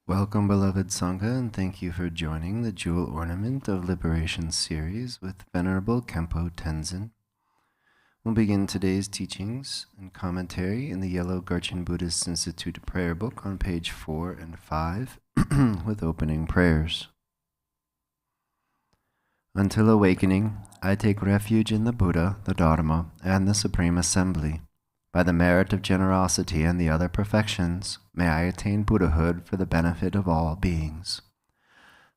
Welcome, beloved Sangha, and thank you for joining the Jewel Ornament of Liberation series with Venerable Khenpo Tenzin. We'll begin today's teachings and commentary in the Yellow Garchen Buddhist Institute prayer book on page 4 and 5 with opening prayers. Until awakening, I take refuge in the Buddha, the Dharma, and the Supreme Assembly. By the merit of generosity and the other perfections, may I attain Buddhahood for the benefit of all beings.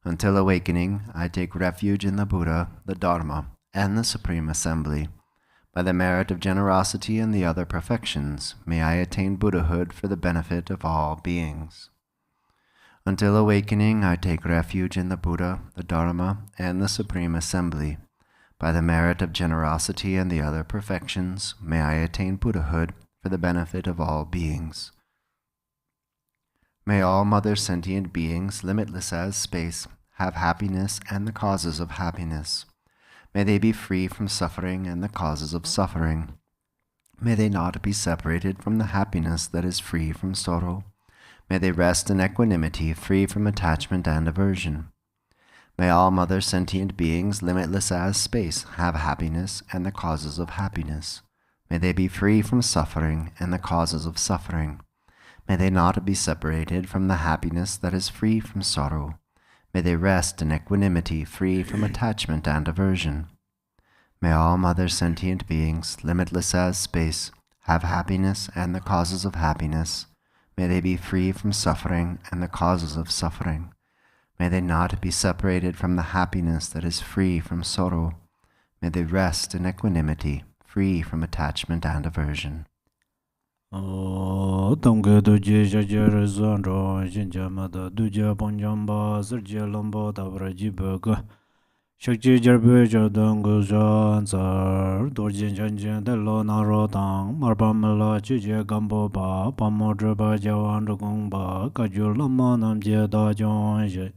Until awakening, I take refuge in the Buddha, the Dharma, and the Supreme Assembly. By the merit of generosity and the other perfections, may I attain Buddhahood for the benefit of all beings. Until awakening, I take refuge in the Buddha, the Dharma, and the Supreme Assembly. By the merit of generosity and the other perfections, may I attain Buddhahood for the benefit of all beings. May all mother sentient beings, limitless as space, have happiness and the causes of happiness. May they be free from suffering and the causes of suffering. May they not be separated from the happiness that is free from sorrow. May they rest in equanimity, free from attachment and aversion. May all mother sentient beings, limitless as space, have happiness and the causes of happiness. May they be free from suffering and the causes of suffering. May they not be separated from the happiness that is free from sorrow. May they rest in equanimity, free from attachment and aversion. May all mother sentient beings, limitless as space, have happiness and the causes of happiness. May they be free from suffering and the causes of suffering. May they not be separated from the happiness that is free from sorrow. May they rest in equanimity, free from attachment and aversion. Shakti Jarbe Jadang Zanzar, Dorjin Janjan, the Lona Rotang, Marbamala, Chije Gambo Ba, Pamodraba Jawan Gongba, Kajulama Namje Da Jonje,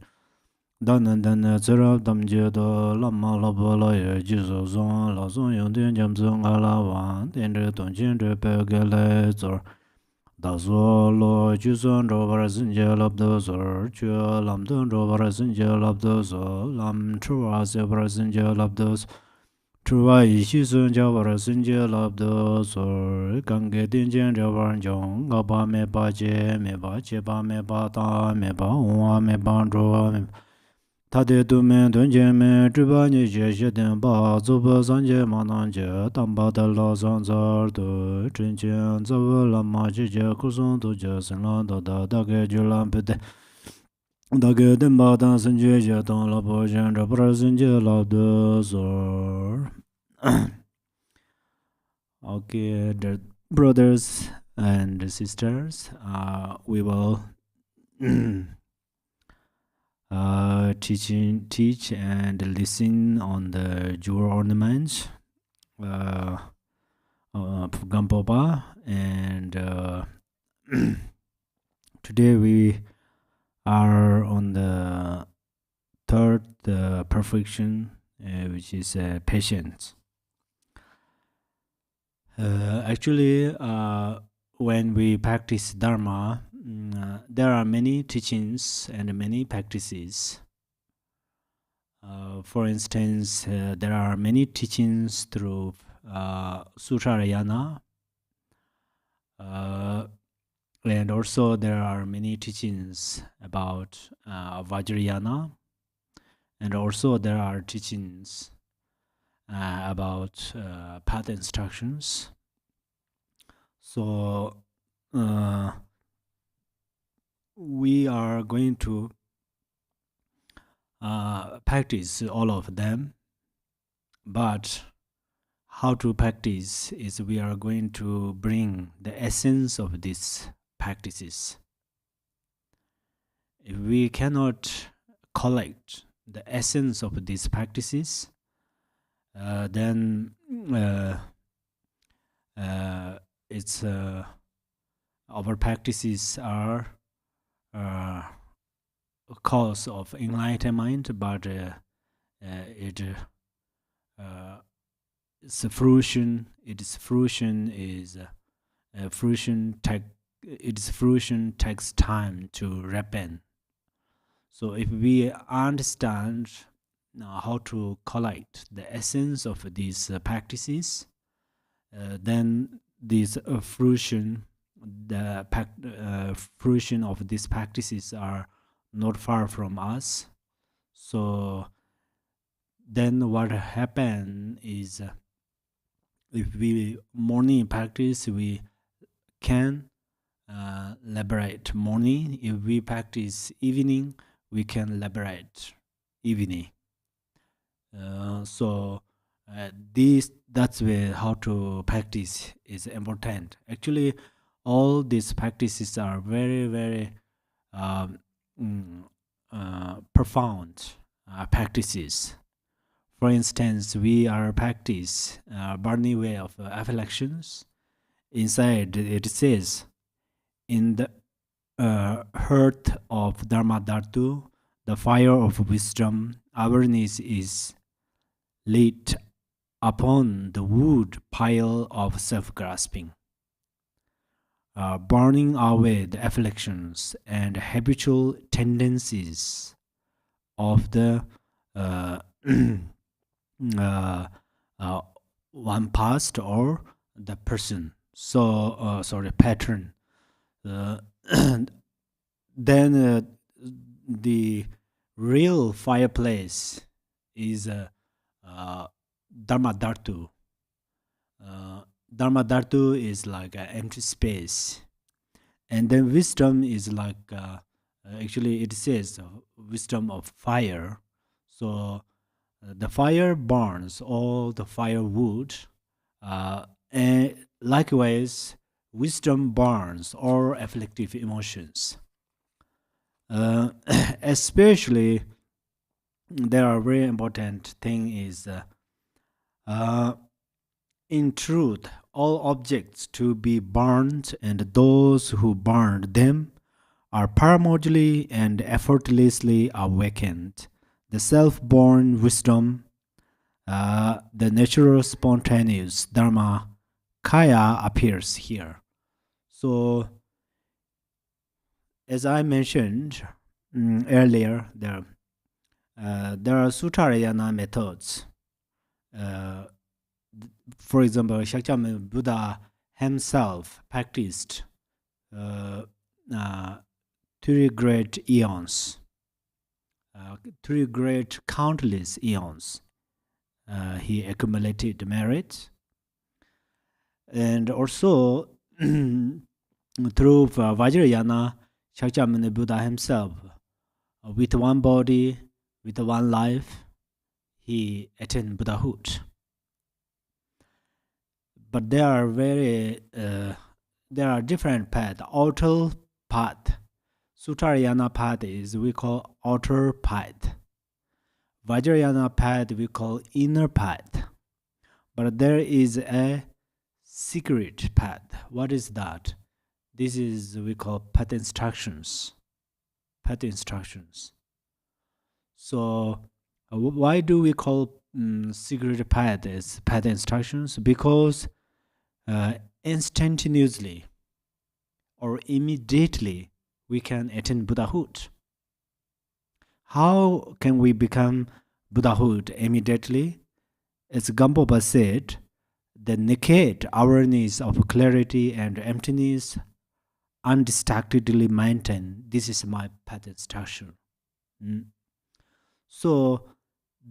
Danan Zerab Damje da Lama Labala, Jesus Zon, Lazon Yondin Jamzong Alawan, Dendre Donjin Repegele Zor. Dazolo Juson Rover Zinja Labdozor, Chua Lamdon Rover Zinja Labdozor, Lam Trua Zebra Zinja Labdos, Trua Ishizun Javara Zinja Labdozor, Gange Dinjan Javan Jong, Gaba me baje, me bache ba me bata, me ba unwa me bandro, Tade Dumen Dunjeme, Tribani Jesheden Ba, Zuba Zanje Mananje, Tamba de la Zanzardo, Trinchen, Zavala Majija, Kusun to Jasenlanda, Dage Julampede, Dage Demba Dansenje, Don La Bojan, Represenje La Dozor. Okay, dear brothers and sisters, we will teach and listen on the jewel ornaments, Gampoba, and today we are on the third perfection, which is patience. Actually, when we practice Dharma, there are many teachings and many practices. For instance, there are many teachings through Sutrayana, and also there are many teachings about Vajrayana, and also there are teachings about path instructions. So we are going to practice all of them, but how to practice is we are going to bring the essence of these practices. If we cannot collect the essence of these practices, then it's our practices are a cause of enlightenment, but its fruition takes time to ripen. So if we understand how to collect the essence of these practices, then this fruition, fruition of these practices are not far from us. So then what happen is, if we morning practice, we can liberate morning. If we practice evening, we can liberate evening. So that's where how to practice is important. Actually, all these practices are very, very um, profound practices. For instance, we are practice burning way of affections. Inside it says, in the heart of Dharma Dhatu, the fire of wisdom, awareness is lit upon the wood pile of self-grasping, burning away the afflictions and habitual tendencies of the one past or the person. So, pattern. Then the real fireplace is Dharma Dhatu. Dharma Dhatu is like an empty space. And then wisdom is like, actually it says wisdom of fire. So the fire burns all the firewood. And likewise, wisdom burns all afflictive emotions. Especially, there are very important thing is, in truth, all objects to be burned and those who burned them are primordially and effortlessly awakened. The self-born wisdom, the natural spontaneous Dharma Kaya appears here. So, as I mentioned earlier, there are Sutarayana methods. For example, Shakyamuni Buddha himself practiced 3 great eons, 3 great countless eons. He accumulated merit. And also, through Vajrayana, Shakyamuni Buddha himself, with one body, with one life, he attained Buddhahood. But there are different paths. Outer path, Sutarayana path is we call outer path. Vajrayana path we call inner path. But there is a secret path. What is that? This is we call path instructions. Path instructions. So why do we call secret path as path instructions? Because instantaneously or immediately we can attain Buddhahood. How can we become Buddhahood immediately? As Gampopa said, the naked awareness of clarity and emptiness undistractedly maintained. This is my path instruction. So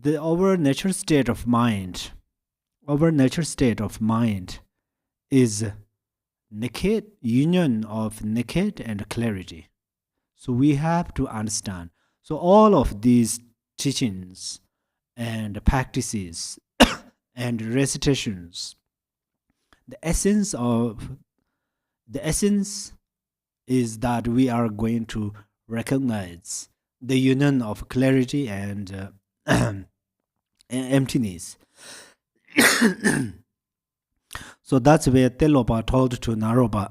our nature state of mind is naked, union of naked and clarity. So we have to understand. So all of these teachings and practices and recitations, the essence is that we are going to recognize the union of clarity and emptiness. So that's where Telopa told to Naropa,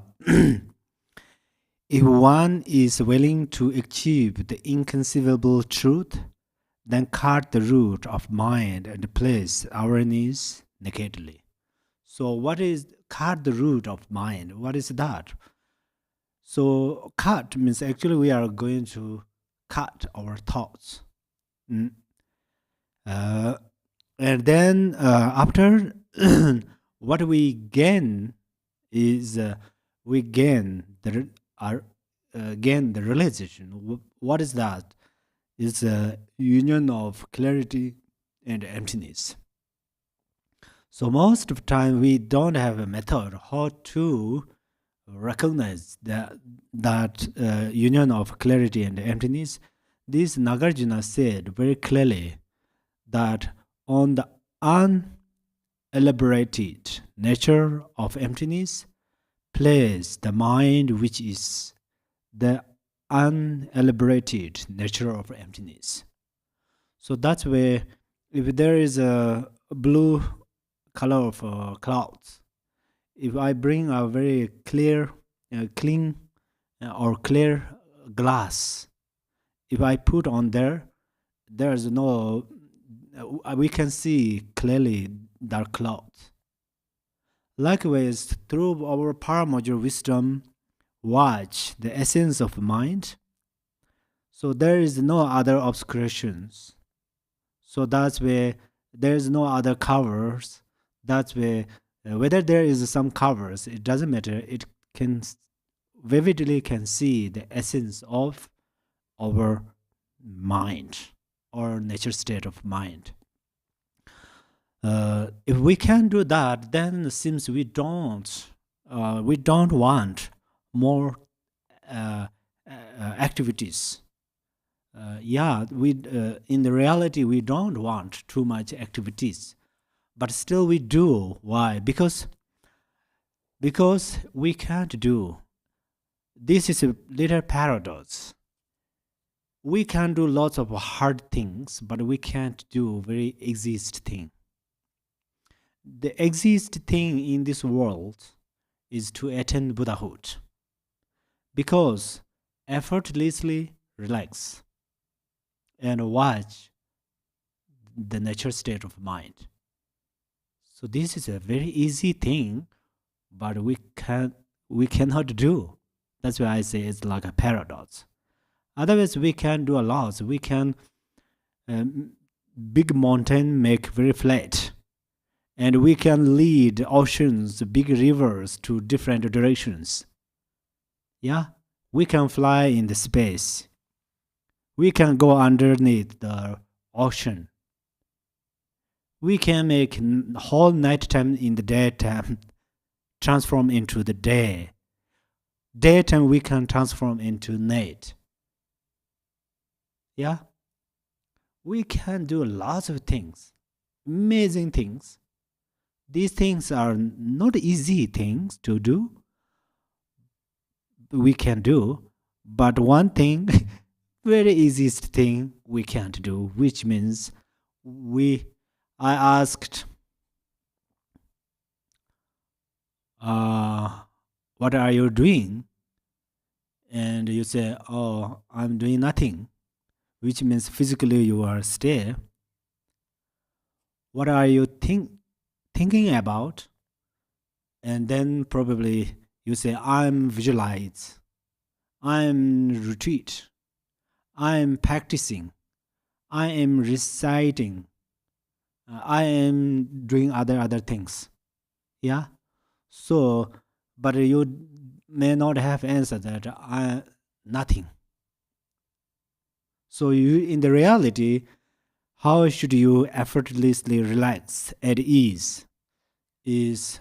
if one is willing to achieve the inconceivable truth, then cut the root of mind and place awareness nakedly. So what is cut the root of mind? What is that? So cut means actually we are going to cut our thoughts. Mm. And then after what we gain is we gain the realization. What is that? It's a union of clarity and emptiness. So most of the time we don't have a method how to recognize that union of clarity and emptiness. This Nagarjuna said very clearly that on the unelaborated nature of emptiness plays the mind, which is the unelaborated nature of emptiness. So that's where if there is a blue color of clouds, if I bring a very clear, clean or clear glass, if I put on there, there's no, we can see clearly dark clouds. Likewise, through our paramodule wisdom, watch the essence of mind. So there is no other obscurations. So that's where there is no other covers. That's where whether there is some covers, it doesn't matter. It can vividly can see the essence of our mind or nature state of mind. If we can do that, then it seems we don't want more activities. We in the reality we don't want too much activities, but still we do. Why? Because we can't do. This is a little paradox. We can do lots of hard things, but we can't do very exist thing. The exist thing in this world is to attain Buddhahood, because effortlessly relax and watch the nature state of mind. So this is a very easy thing, but we cannot do. That's why I say it's like a paradox. Otherwise, we can do a lot. We can big mountain make very flat, and we can lead oceans, big rivers to different directions. Yeah, we can fly in the space. We can go underneath the ocean. We can make whole nighttime in the daytime transform into the day. Daytime we can transform into night. Yeah, we can do lots of things, amazing things. These things are not easy things to do. We can do, but one thing, very easiest thing we can't do, which means I asked, what are you doing? And you say, oh, I'm doing nothing, which means physically you are still. What are you thinking about? And then probably you say, I'm visualize, I'm retreat, I'm practicing, I am reciting, I am doing other things. Yeah. So, but you may not have answered that nothing. So you, in the reality, how should you effortlessly relax at ease? Is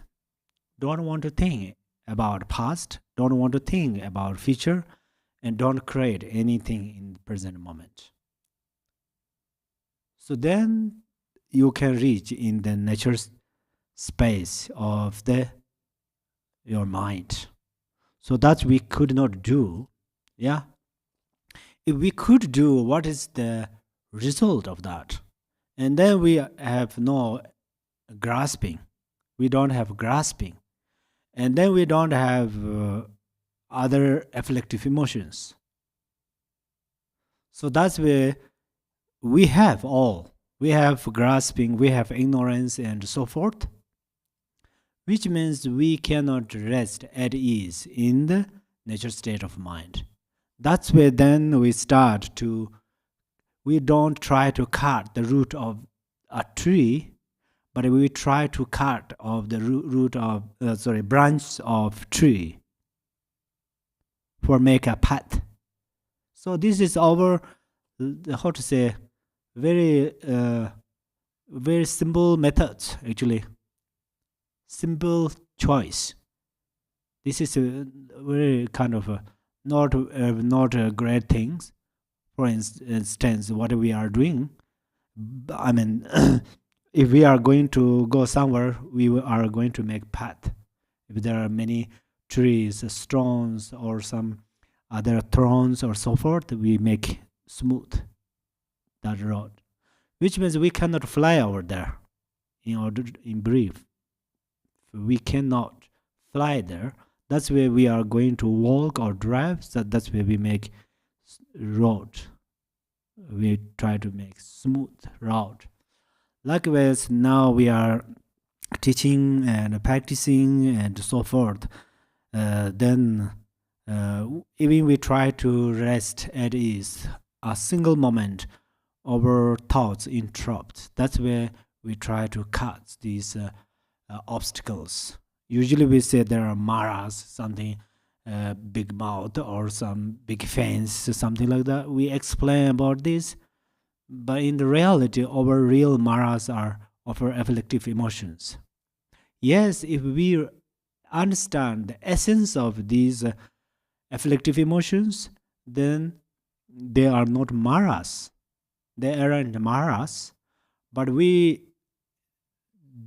don't want to think about past, don't want to think about future, and don't create anything in the present moment. So then you can reach in the nature space of your mind. So that we could not do. Yeah. If we could do, what is the result of that? And then we have no grasping. We don't have grasping. And then we don't have other afflictive emotions. So that's where we have all. We have grasping, we have ignorance, and so forth, which means we cannot rest at ease in the nature state of mind. That's where then we don't try to cut the root of a tree, but we try to cut of the root of branch of tree for make a path. So this is our how to say very very simple methods, actually simple choice. This is a very kind of not great things. For instance, what we are doing, I mean, if we are going to go somewhere, we are going to make path. If there are many trees, stones, or some other thorns or so forth, we make smooth that road, which means we cannot fly over there. In brief, we cannot fly there. That's where we are going to walk or drive. So that's where we make road. We try to make smooth route. Likewise, now we are teaching and practicing and so forth. Then even we try to rest at ease, a single moment, our thoughts interrupt. That's where we try to cut these obstacles. Usually we say there are maras, something big mouth or some big fence, something like that. We explain about this, but in the reality, our real maras are our afflictive emotions. Yes, if we understand the essence of these afflictive emotions, then they are not maras. They aren't maras, but we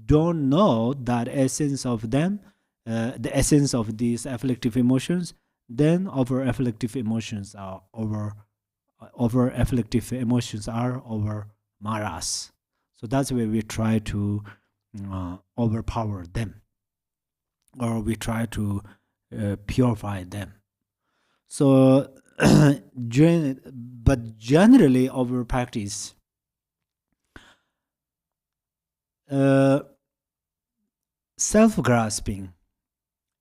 don't know that essence of them, the essence of these afflictive emotions. Then our afflictive emotions are over maras. So that's where we try to overpower them, or we try to purify them. So but generally our practice, self-grasping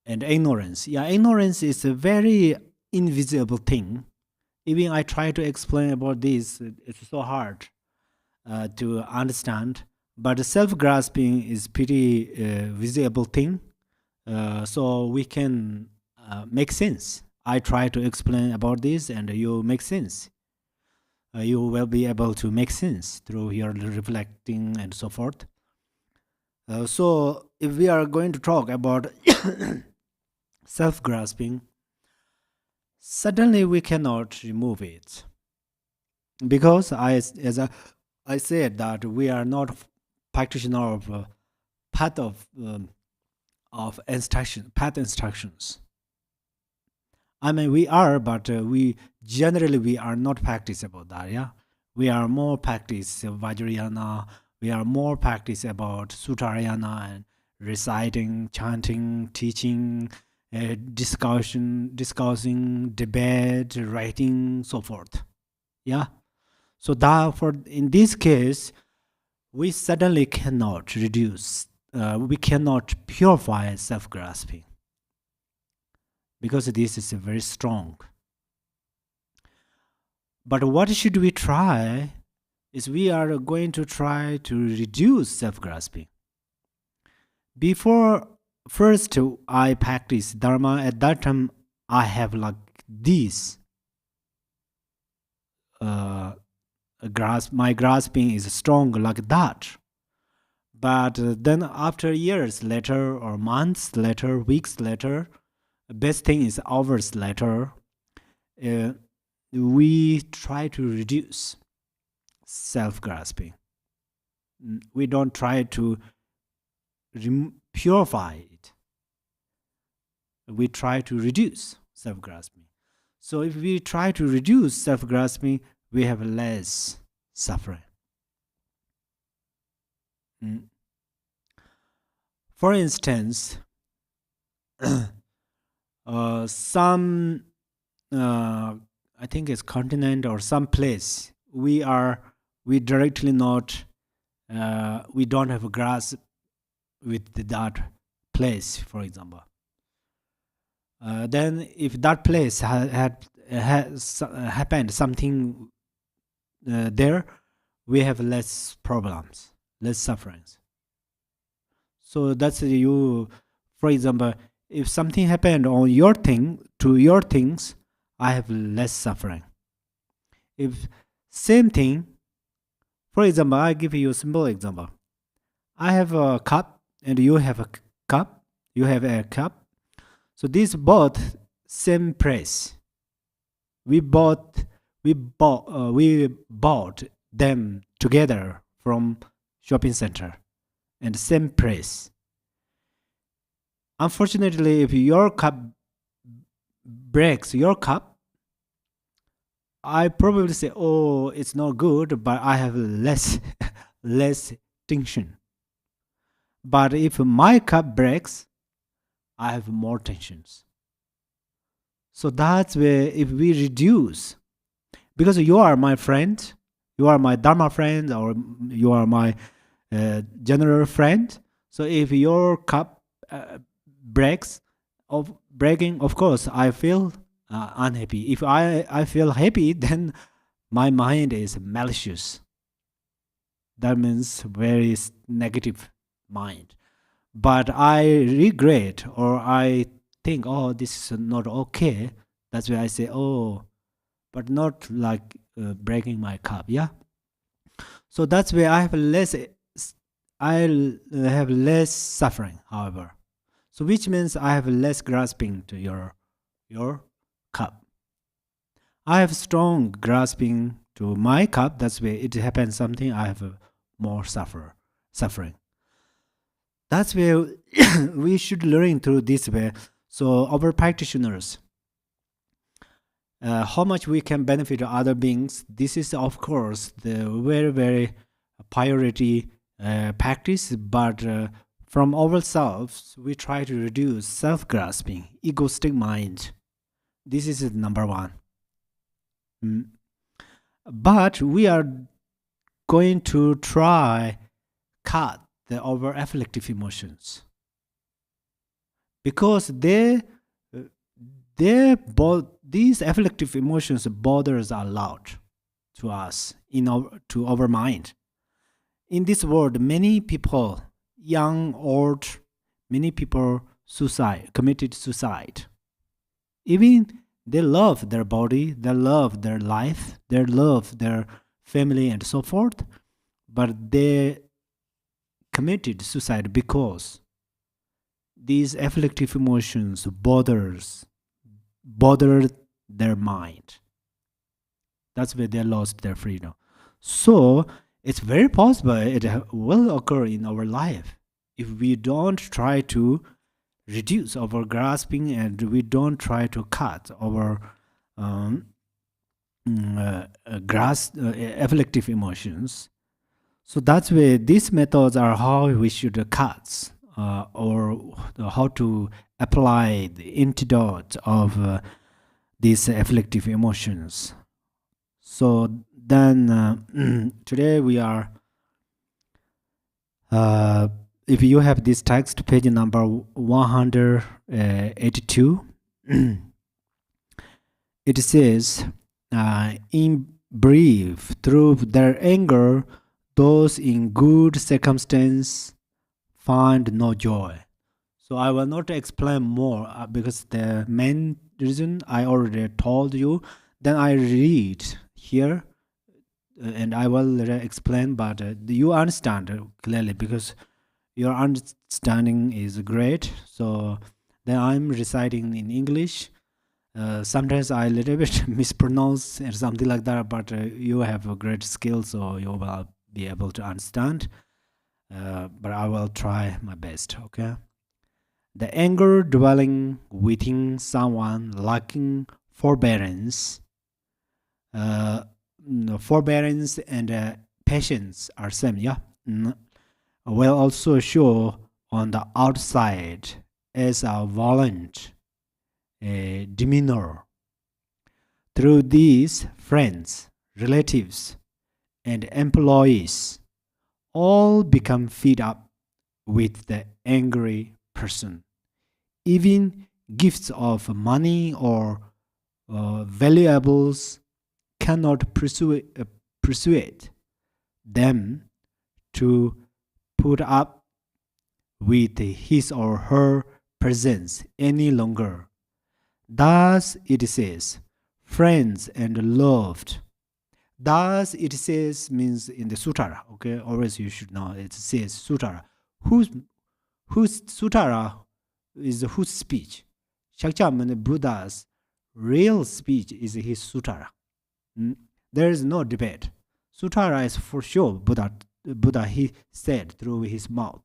and ignorance. Yeah, ignorance is a very invisible thing. Even I try to explain about this, it's so hard to understand. But self-grasping is pretty visible thing, so we can make sense. I try to explain about this, and you make sense. You will be able to make sense through your reflecting and so forth. So if we are going to talk about self-grasping, suddenly we cannot remove it, because as I said that we are not practitioner of path of path instructions. I mean, we are, but we are not practice about that. Yeah, we are more practice Vajrayana. We are more practice about Sutarayana and reciting, chanting, teaching, discussing, debate, writing, so forth. Yeah. So therefore, in this case, we suddenly cannot reduce, we cannot purify self-grasping, because this is very strong. But what should we try is we are going to try to reduce self-grasping. Before first I practice Dharma, at that time I have like this my grasping is strong like that. But then after years later, or months later, weeks later, best thing is hours later, we try to reduce self-grasping. We don't try to purify it. We try to reduce self-grasping. So if we try to reduce self-grasping, we have less suffering. For instance, some I think it's continent or some place we directly not we don't have a grasp with that place, for example. Then if that place had has happened something there, we have less problems, less sufferings. So that's you. For example, if something happened on your thing to your things, I have less suffering. If same thing, for example, I give you a simple example. I have a cup and you have a cup. You have a cup. So these both same price. We bought we bought them together from shopping center and same price. Unfortunately, if your cup breaks your cup, I probably say, "Oh, it's not good," but I have less less tension. But if my cup breaks, I have more tensions. So that's where if we reduce, because you are my friend, you are my dharma friend, or you are my general friend. So if your cup breaks, of breaking, of course, I feel unhappy. If I feel happy, then my mind is malicious. That means very negative mind. But I regret or I think, oh, this is not okay. That's why I say, oh, but not like breaking my cup. Yeah. So that's where I have less suffering. However, so which means I have less grasping to your cup. I have strong grasping to my cup. That's where it happens something. I have more suffering. That's where we should learn through this way. So our practitioners, how much we can benefit other beings. This is of course the very priority practice. But from ourselves, we try to reduce self-grasping, egoistic mind. This is number one. But we are going to try cut the over afflictive emotions because these afflictive emotions bothers a lot to us to our mind. In this world, many people, young, old, many people committed suicide. Even they love their body, they love their life, they love their family and so forth, but they committed suicide because these afflictive emotions bothered their mind. That's where they lost their freedom. So it's very possible it will occur in our life if we don't try to reduce our grasping and we don't try to cut our afflictive emotions. So that's where these methods are how we should cut or how to apply the antidote of these afflictive emotions. So then today we are, if you have this text, page number 182, it says, in brief, through their anger, those in good circumstance find no joy. So I will not explain more because the main reason I already told you. Then I read here and I will explain, but you understand clearly because your understanding is great. So then I'm reciting in English. Sometimes I a little bit mispronounce or something like that, but you have a great skill, so you will be able to understand. But I will try my best, okay? The anger dwelling within someone lacking forbearance, forbearance and patience are same, yeah? Will also show on the outside as a violent demeanor. Through these, friends, relatives, and employees all become fed up with the angry person. Even gifts of money or valuables cannot persuade them to put up with his or her presence any longer. Thus it says, friends and loved. Thus it says means in the Sutara. Okay, always you should know it says Sutara. Whose Sutara is whose speech? Shakyamuni Buddha's real speech is his Sutara. There is no debate. Sutara is for sure Buddha he said through his mouth.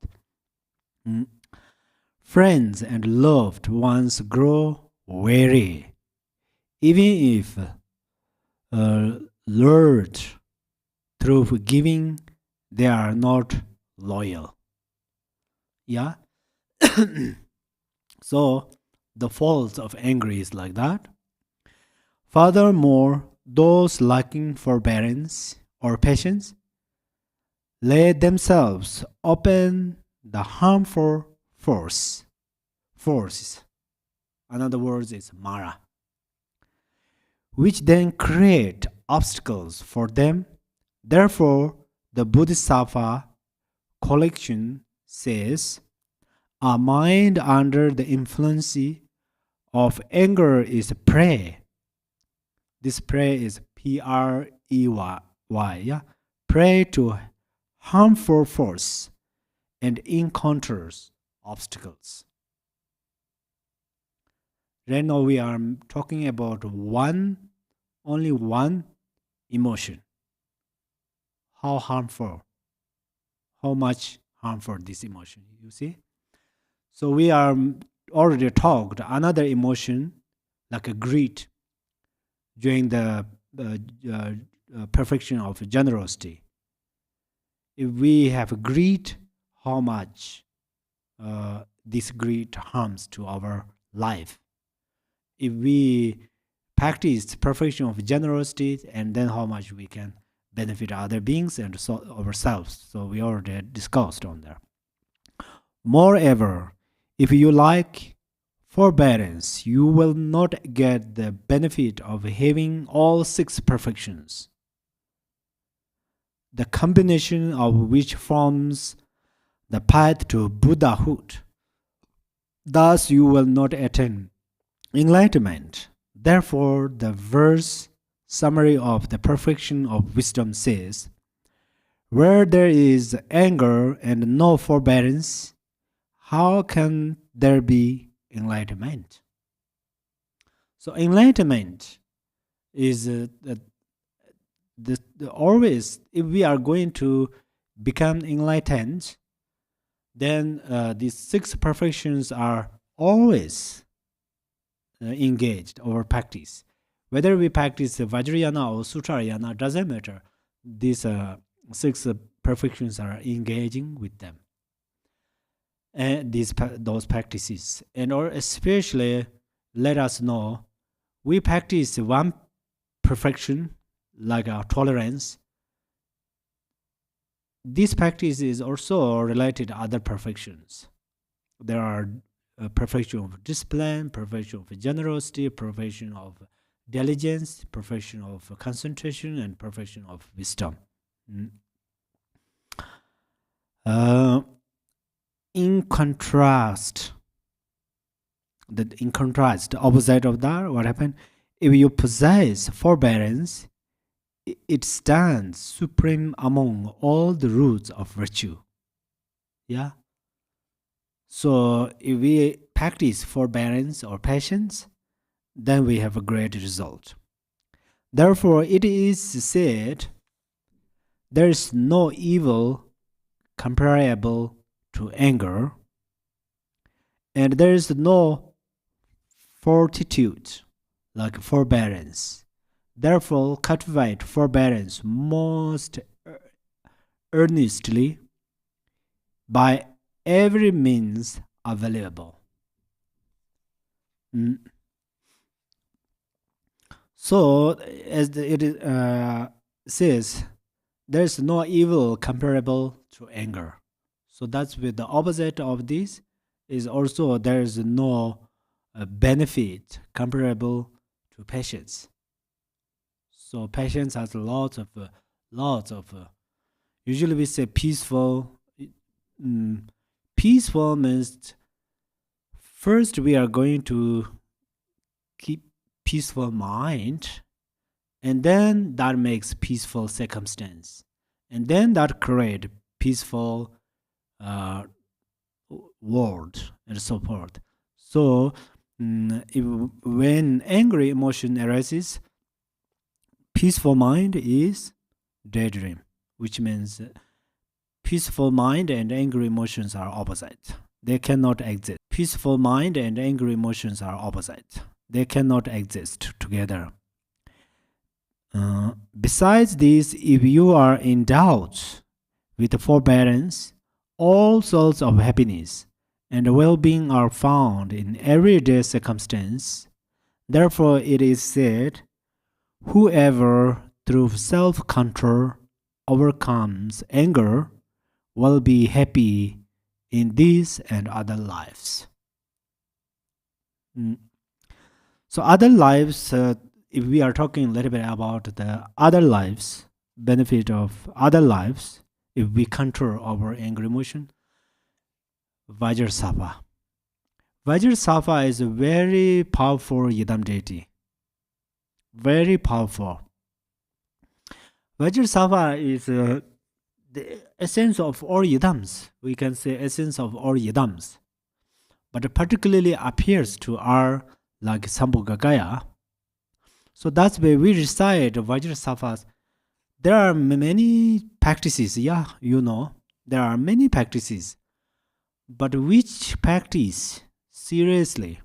Friends and loved ones grow weary, even if lured through giving, they are not loyal. Yeah. So the fault of anger is like that. Furthermore, those lacking forbearance or patience lay themselves open the harmful forces. In other words, it's Mara, which then create obstacles for them. Therefore, the Bodhisattva collection says, a mind under the influence of anger is prey. This prey is Prey, yeah? Prey to harmful force and encounters obstacles. Right now we are talking about only one emotion. How harmful, how much harmful this emotion, you see? So we are already talked another emotion like a greed during the perfection of generosity. If we have greed, how much this greed harms to our life? If we practice perfection of generosity, and then how much we can benefit other beings and ourselves. So we already discussed on there. Moreover, if you like forbearance, you will not get the benefit of having all 6 perfections, the combination of which forms the path to Buddhahood. Thus you will not attain enlightenment. Therefore, the verse summary of the perfection of wisdom says, where there is anger and no forbearance, how can there be enlightenment? So enlightenment is always, if we are going to become enlightened, then these 6 perfections are always engaged or practiced. Whether we practice Vajrayana or Sutrayana, doesn't matter. These 6 perfections are engaging with them. And those practices. And or especially let us know, we practice one perfection like our tolerance. This practice is also related to other perfections. There are perfection of discipline, perfection of generosity, perfection of diligence, perfection of concentration, and perfection of wisdom. In contrast, the opposite of that, what happened? If you possess forbearance, it stands supreme among all the roots of virtue. Yeah. So if we practice forbearance or patience, then we have a great result. Therefore, it is said, there is no evil comparable to anger, and there is no fortitude like forbearance. Therefore, cultivate forbearance most earnestly by every means available. So, as it says, there is no evil comparable to anger. So that's with the opposite of this is also there is no benefit comparable to patience. So patience has lots of usually we say peaceful. Peaceful means first we are going to keep peaceful mind, and then that makes peaceful circumstance, and then that create peaceful world and so forth. So when angry emotion arises, peaceful mind is daydream, which means peaceful mind and angry emotions are opposite. They cannot exist. Peaceful mind and angry emotions are opposite. They cannot exist together. Besides this, if you are in doubt with forbearance, all sorts of happiness and well-being are found in everyday circumstance. Therefore, it is said, whoever through self-control overcomes anger will be happy in this and other lives. So other lives, if we are talking a little bit about the other lives, benefit of other lives, if we control our anger emotion, Vajrasattva. Vajrasattva is a very powerful Yidam deity. Very powerful. Vajrasattva is the essence of all Yidams. We can say essence of all Yidams. But particularly appears to our like Sambhogakaya. So that's where we recite Vajrasattva's. There are many practices, there are many practices. But which practice, seriously,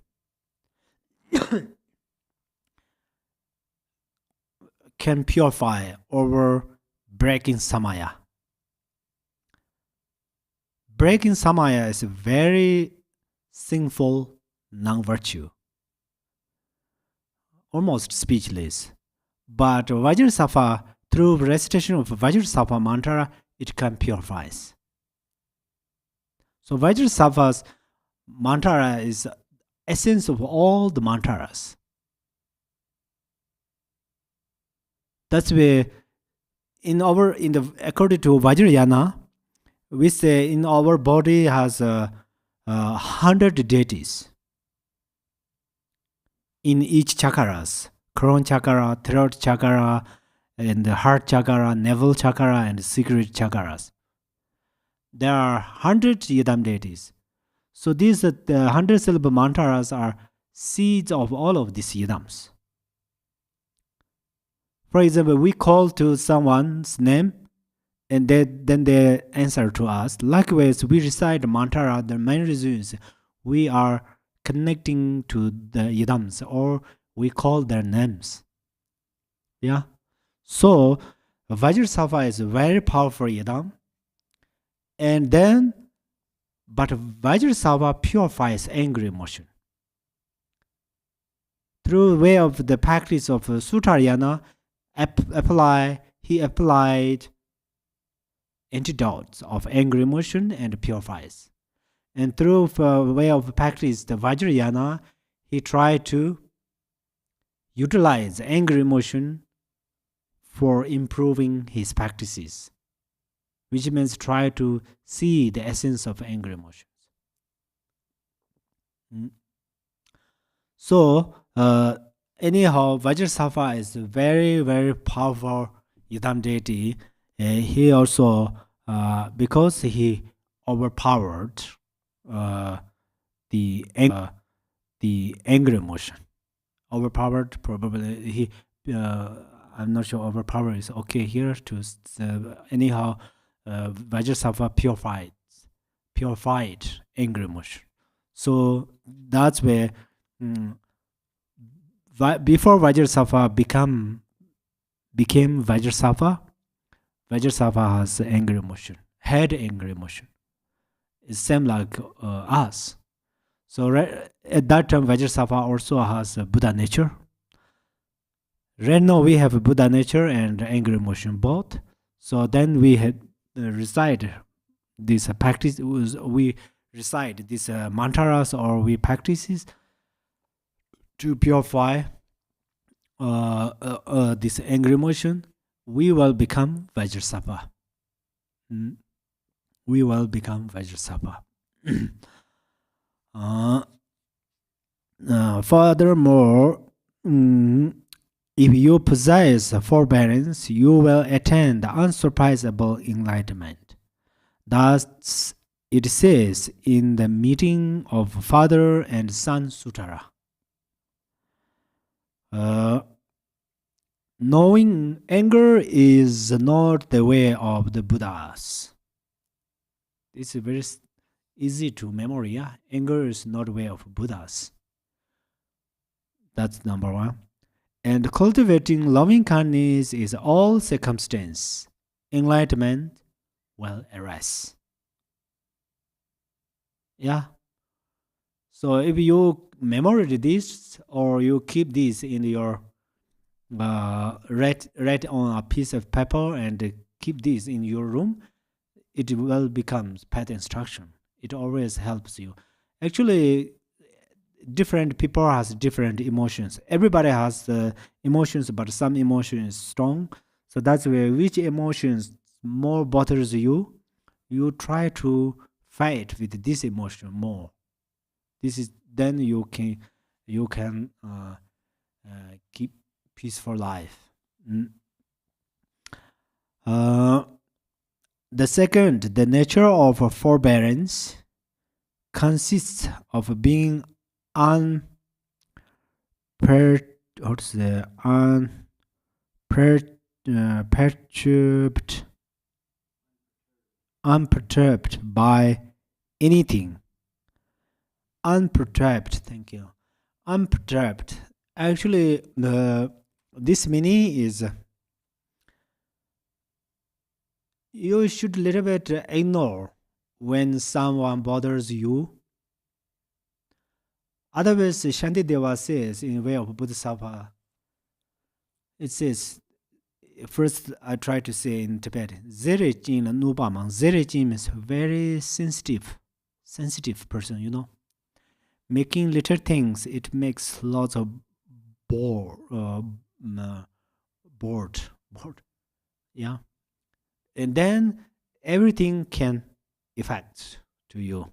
can purify over breaking samaya? Breaking samaya is a very sinful non-virtue, almost speechless. But Vajrasattva, through recitation of Vajrasattva mantra, it can purify. So Vajrasattva's mantra is essence of all the mantras. That's where according to Vajrayana, we say in our body has 100 deities in each chakras: crown chakra, throat chakra, and the heart chakra, navel chakra, and secret chakras. There are 100 Yidam deities. So these 100 syllable mantras are seeds of all of these Yidams. For example, we call to someone's name, and then they answer to us. Likewise, we recite the mantra. The main reason is we are connecting to the Yidams, or we call their names. Yeah. So Vajrasattva is a very powerful Yidam. And then, but Vajrasattva purifies angry emotion. Through way of the practice of Sutarayana, he applied antidotes of angry emotion and purifies. And through way of practice, the Vajrayana, he tried to utilize angry emotion for improving his practices, which means try to see the essence of angry emotions. So, anyhow, Vajrasattva is a very, very powerful Yidam deity. He also, because he overpowered the angry emotion. Overpowered, probably I'm not sure overpower is okay here to anyhow Vajrasattva purified angry emotion. So that's where before Vajrasattva became Vajrasattva has angry emotion, had angry emotion. It's same like us. So at that time Vajrasattva also has a Buddha nature. Right now we have a Buddha nature and angry emotion both. So then we had recite this practice. We recite these mantras, or we practices to purify this angry emotion, we will become Vajrasattva. We will become Vajrasattva. Furthermore, if you possess forbearance, you will attain the unsurpassable enlightenment. Thus, it says in the meeting of Father and Son Sutara. Knowing anger is not the way of the Buddhas. It's very easy to memory. Yeah? Anger is not the way of Buddhas. That's number one. And cultivating loving kindness is all circumstance. Enlightenment will arise. Yeah. So if you memorize this or you keep this in your write on a piece of paper and keep this in your room, it will become path instruction. It always helps you. Actually, different people has different emotions. Everybody has emotions, but some emotion is strong. So that's where which emotions more bothers you, you try to fight with this emotion more. This is then you can keep peaceful life. The second, the nature of forbearance consists of being unperturbed by anything. Unperturbed, thank you. Unperturbed. Actually, this meaning is you should little bit ignore when someone bothers you. Otherwise, Shantideva says in way of Bodhisattva, it says, first I try to say in Tibetan, Zerejin Nubamang. Zerejin means very sensitive person, you know. Making little things, it makes lots of bored. Yeah. And then everything can affect to you.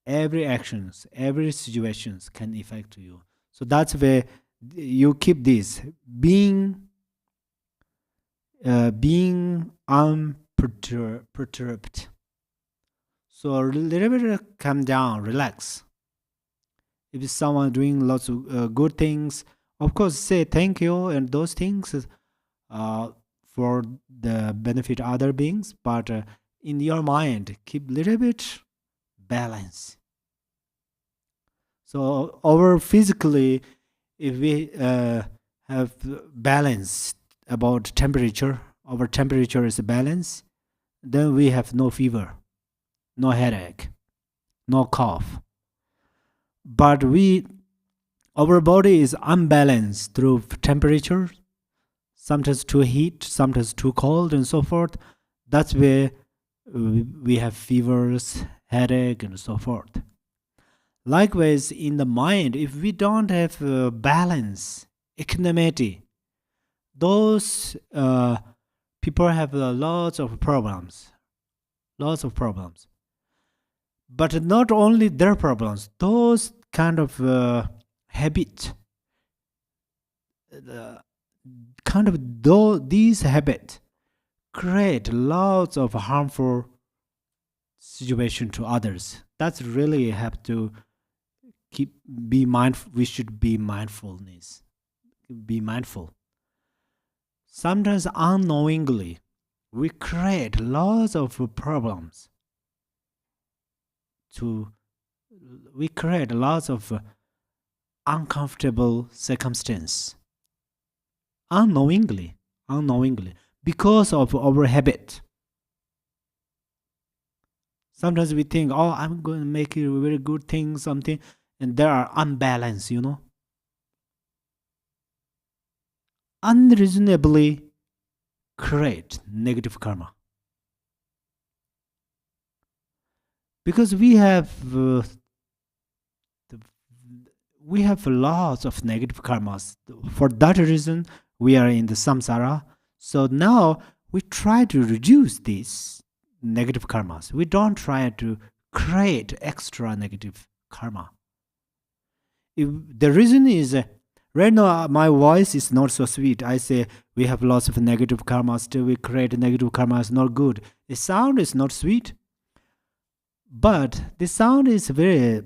Every actions, every situations can affect to you. So that's where you keep this being unperturbed. So a little bit calm down, relax. If someone doing lots of good things, of course say thank you and those things for the benefit of other beings, but in your mind keep little bit balance. So over physically, if we have balance about temperature, our temperature is balanced, then we have no fever, no headache, no cough. But our body is unbalanced through temperature, sometimes too heat, sometimes too cold, and so forth. That's where we have fevers, headache, and so forth. Likewise, in the mind, if we don't have balance, equanimity, those people have lots of problems. But not only their problems, those kind of habit, these habits create lots of harmful situation to others. That's really have to be mindful. We should be mindful. Sometimes unknowingly, we create lots of problems. We create lots of uncomfortable circumstance. Unknowingly, because of our habit. Sometimes we think, oh, I'm going to make a very good thing, something, and there are unbalance, you know. Unreasonably create negative karma. Because we have we have lots of negative karmas. For that reason, we are in the samsara. So now we try to reduce these negative karmas. We don't try to create extra negative karma. The reason is right now my voice is not so sweet. I say we have lots of negative karma, still we create negative karma is not good. The sound is not sweet, but the sound is very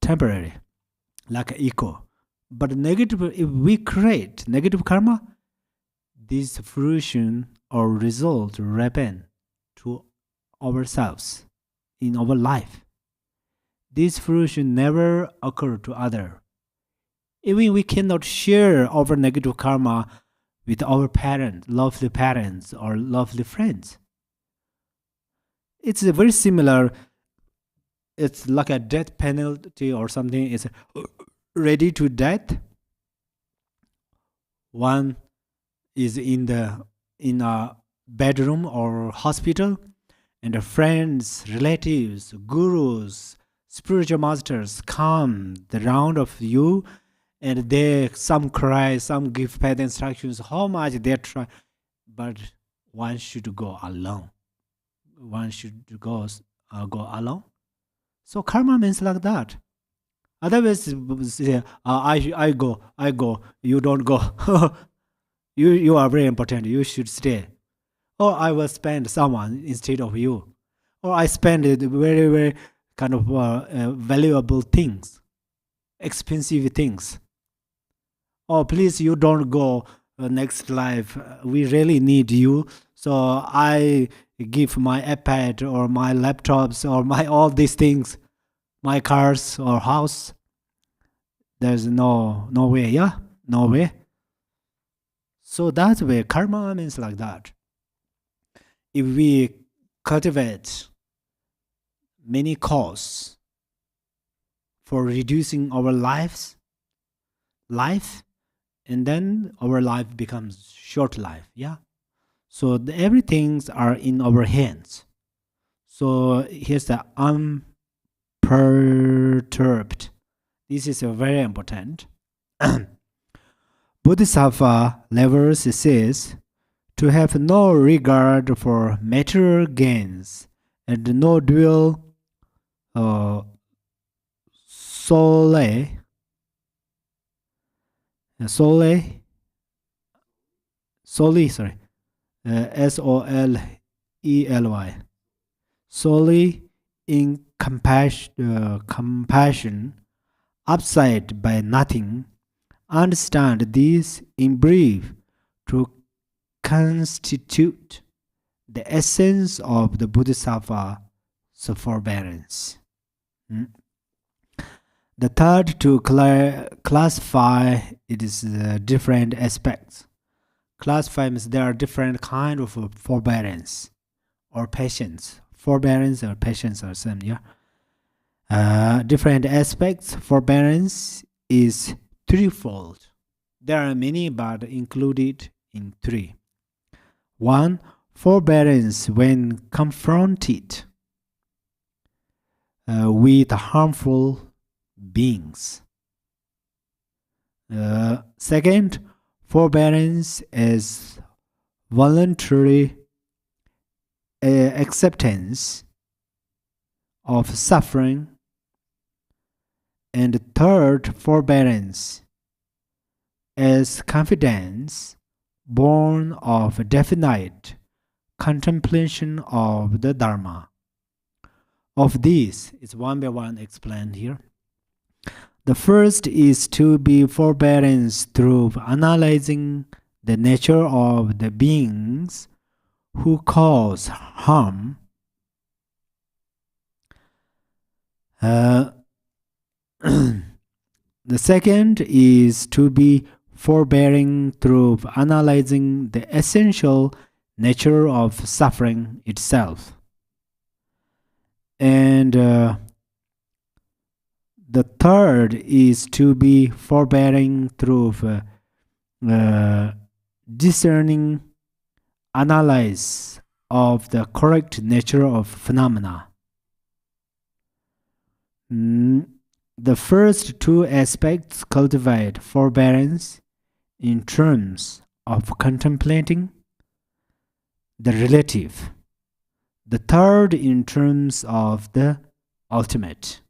temporary, like an echo. But negative, if we create negative karma, this fruition or result happen to ourselves in our life. This fruition never occur to other. Even we cannot share our negative karma with our lovely parents or lovely friends. It's very similar. It's like a death penalty or something is ready to death. One is in a bedroom or hospital, and the friends, relatives, gurus, spiritual masters come the round of you, and they some cry, some give bad instructions, how much they try, but one should go alone. One should go alone. So karma means like that. Otherwise, I go, you don't go. you are very important, you should stay. Or I will spend someone instead of you. Or I spend it very, very kind of valuable things, expensive things. Oh, please, you don't go next life. We really need you. So I give my iPad or my laptops or my all these things, my cars or house. There's no way, yeah? No way. So that's where karma means like that. If we cultivate many causes for reducing our life, and then our life becomes short life, yeah? So everything's are in our hands. So here's the unperturbed. This is very important. Bodhisattva levels says to have no regard for material gains and no dual solely, SOLELY, solely in compassion, upside by nothing. Understand this in brief to constitute the essence of the Bodhisattva's forbearance. The third to classify it is different aspects. Classify means there are different kind of forbearance or patience. Forbearance or patience are same, yeah. Different aspects. Forbearance is threefold. There are many, but included in three. One, forbearance when confronted with harmful beings. Second, forbearance is voluntary acceptance of suffering. And third, forbearance is confidence born of definite contemplation of the Dharma. Of these, it's one by one explained here. The first is to be forbearance through analyzing the nature of the beings who cause harm. The second is to be forbearing through analyzing the essential nature of suffering itself. And the third is to be forbearing through discerning analysis of the correct nature of phenomena. The first two aspects cultivate forbearance in terms of contemplating the relative, the third in terms of the ultimate.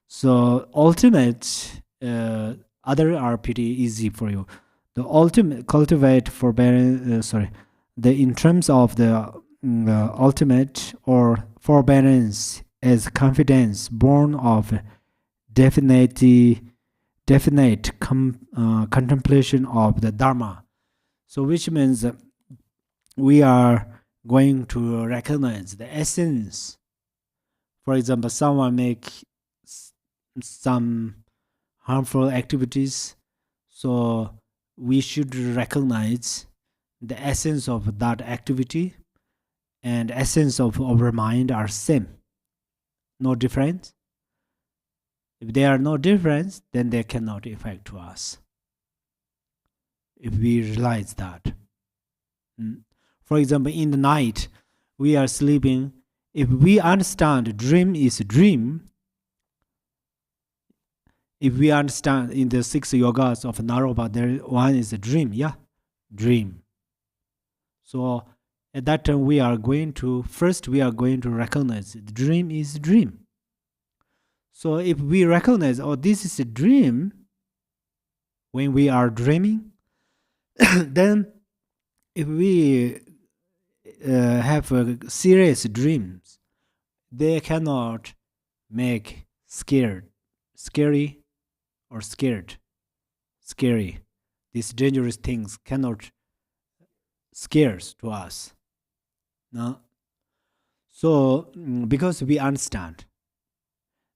So ultimate, other are pretty easy for you. The ultimate cultivate forbearance. In terms of the ultimate or forbearance as confidence born of definite contemplation of the Dharma. So which means we are going to recognize the essence. For example, someone make some harmful activities, so we should recognize the essence of that activity and essence of our mind are same, no difference. If they are no difference, then they cannot affect to us. If we realize that. For example, in the night, we are sleeping. If we understand dream is a dream, if we understand in the 6 yogas of Naropa, there one is a dream, dream. So at that time, we are going to recognize the dream is a dream. So if we recognize, oh, this is a dream, when we are dreaming, then if we have serious dreams, they cannot make scary. These dangerous things cannot scares to us. No? So because we understand.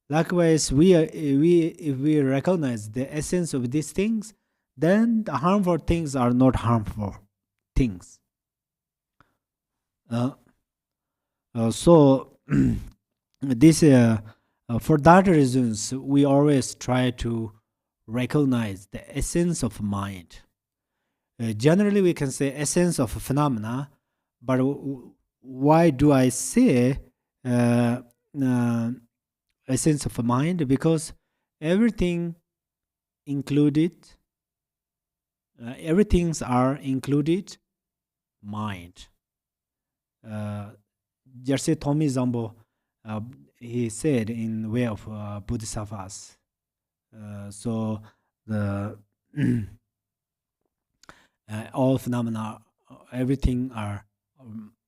Likewise, if we recognize the essence of these things, then the harmful things are not harmful things. So this for that reasons, we always try to recognize the essence of mind. Generally, we can say essence of phenomena, but why do I say essence of mind? Because everything included, everything's are included mind. Jersey Tommy Zambo, he said in way of Bodhisattvas. So the all phenomena, everything are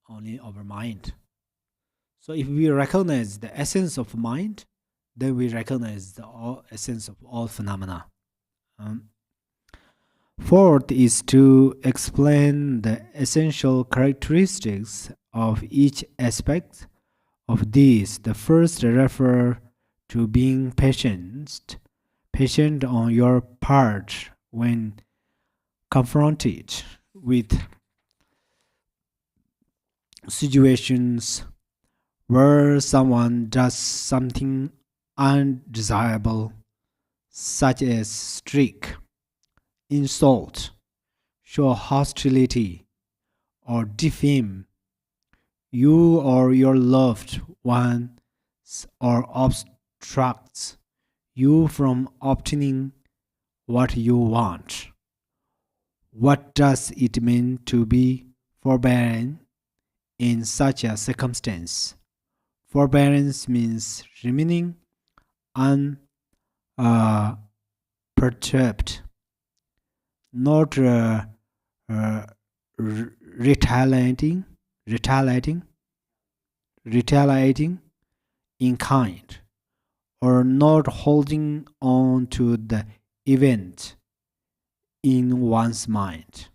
only our mind. So if we recognize the essence of mind, then we recognize the essence of all phenomena. Fourth is to explain the essential characteristics of each aspect of these. The first refer to being patient on your part when confronted with situations where someone does something undesirable, such as streak, insult, show hostility, or defame you or your loved ones, or obstructs you from obtaining what you want. What does it mean to be forbearing in such a circumstance? Forbearance means remaining unperturbed, not retaliating in kind, or not holding on to the event in one's mind.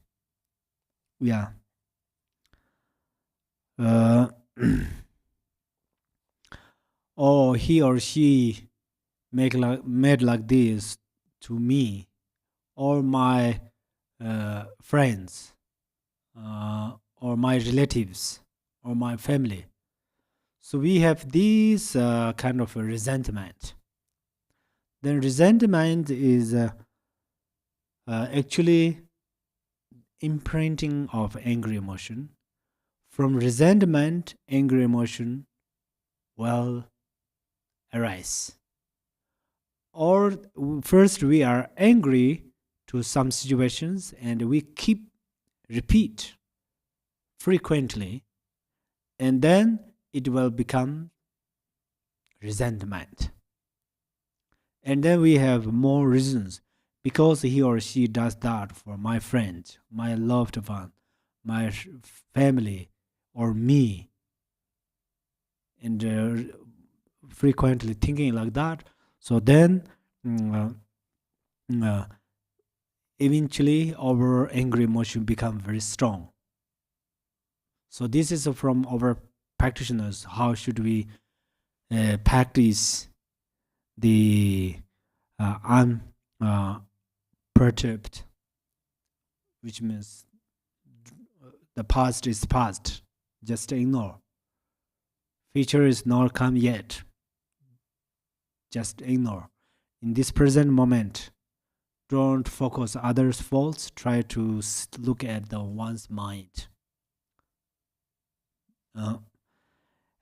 Oh, he or she made like this to me, or my friends, or my relatives, or my family. So we have this kind of a resentment. Then resentment is actually imprinting of angry emotion. From resentment, angry emotion will arise. Or first we are angry to some situations and we keep repeat frequently, and then it will become resentment. And then we have more reasons because he or she does that for my friend, my loved one, my family, or me. And frequently thinking like that. So then eventually our angry emotion become very strong. So this is from our practitioners. How should we practice the unperturbed, which means the past is past, just ignore. Future is not come yet, just ignore. In this present moment, don't focus others' faults. Try to look at the one's mind.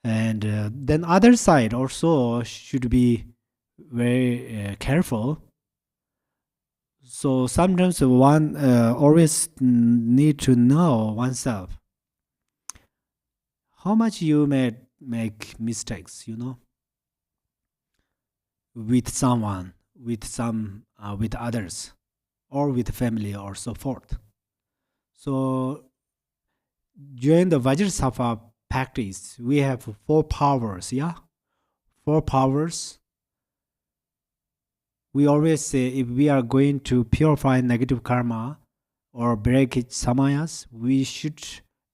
And then other side also should be very careful. So sometimes one always need to know oneself how much you may make mistakes, with someone, with others, or with family, or so forth. So during the Vajrasattva practice, we have 4 powers. 4 powers. We always say if we are going to purify negative karma or break its samayas, we should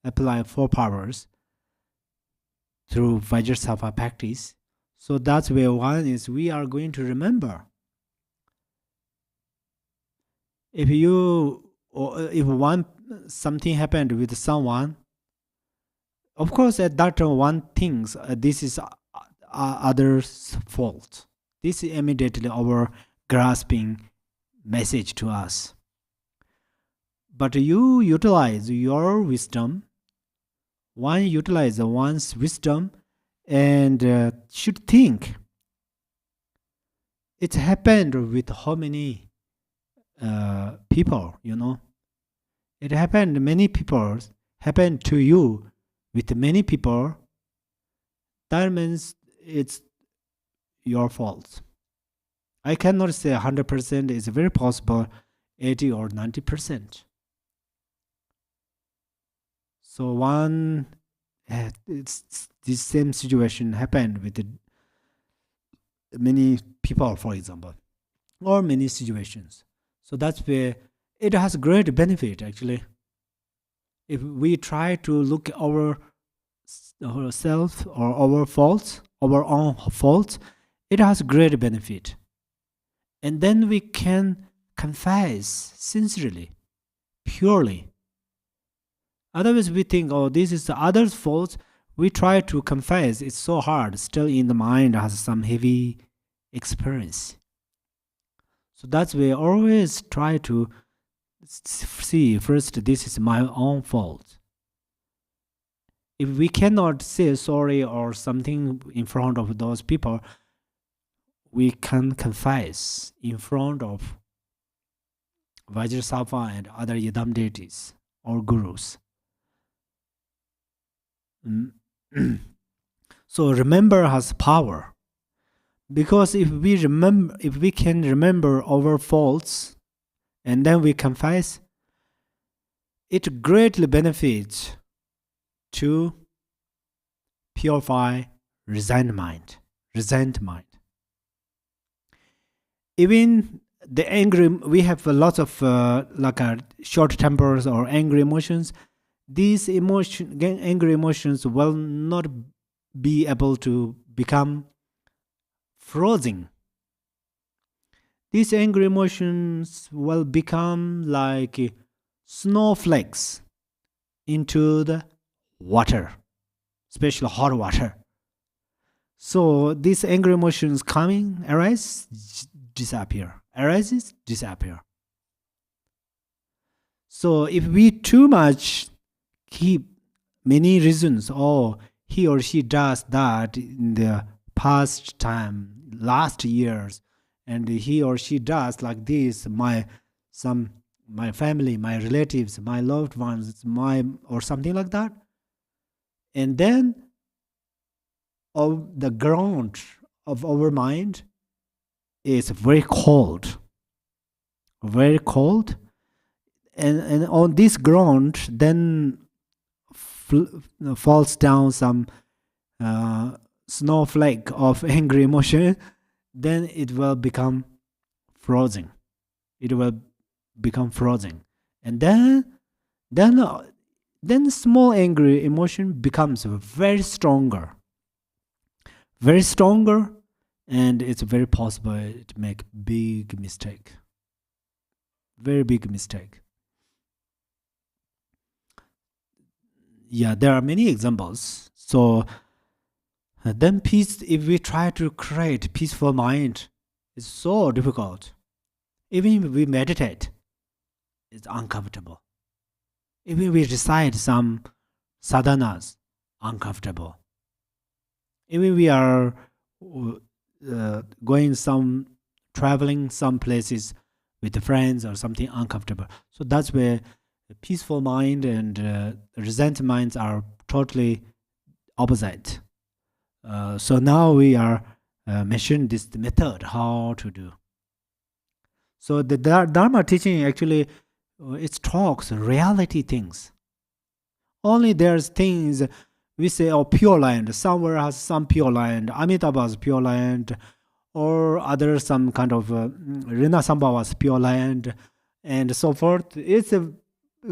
apply 4 powers through Vajrasattva practice. So that's where one is we are going to remember. If something happened with someone, of course at that time one thinks this is others' fault. This is immediately our grasping message to us. But you utilize your wisdom. One utilize one's wisdom and should think it happened with how many people, It happened, many people happened to you with many people. That means it's your fault. I cannot say 100%, it's very possible 80 or 90%. So this same situation happened with many people, for example, or many situations. So that's where it has great benefit actually. If we try to look at ourselves or our faults, our own faults, it has great benefit. And then we can confess sincerely, purely. Otherwise we think, oh, this is the other's fault. We try to confess, it's so hard. Still in the mind has some heavy experience. So that's why I always try to see first, this is my own fault. If we cannot say sorry or something in front of those people, we can confess in front of Vajrasattva and other Yidam deities or gurus. So remember has power, because if we can remember our faults and then we confess, it greatly benefits to purify resentment. Even the angry, we have a lot of short tempers or angry emotions. These angry emotions will not be able to become frozen. These angry emotions will become like snowflakes into the water, especially hot water. So these angry emotions arise, disappear, arises, disappear. So if we too much keep many reasons, he or she does that in the past time, last years, and he or she does like this, my family, my relatives, my loved ones, or something like that, and then the ground of our mind is very cold, very cold, and on this ground then falls down some snowflake of angry emotion, then it will become frozen. It will become frozen, and then small angry emotion becomes very stronger, and it's very possible to make big mistake, very big mistake. Yeah, there are many examples. So then peace, if we try to create peaceful mind, it's so difficult. Even if we meditate, it's uncomfortable. Even we recite some sadhanas, uncomfortable. Even we are traveling some places with the friends or something, uncomfortable. So that's where the peaceful mind and resent minds are totally opposite. So now we are mentioning this method, how to do. So the Dharma teaching actually, it talks reality things. Only there's things we say, oh, pure land, somewhere has some pure land, Amitabha's pure land, or other some kind of Rinasambhava's pure land, and so forth. It's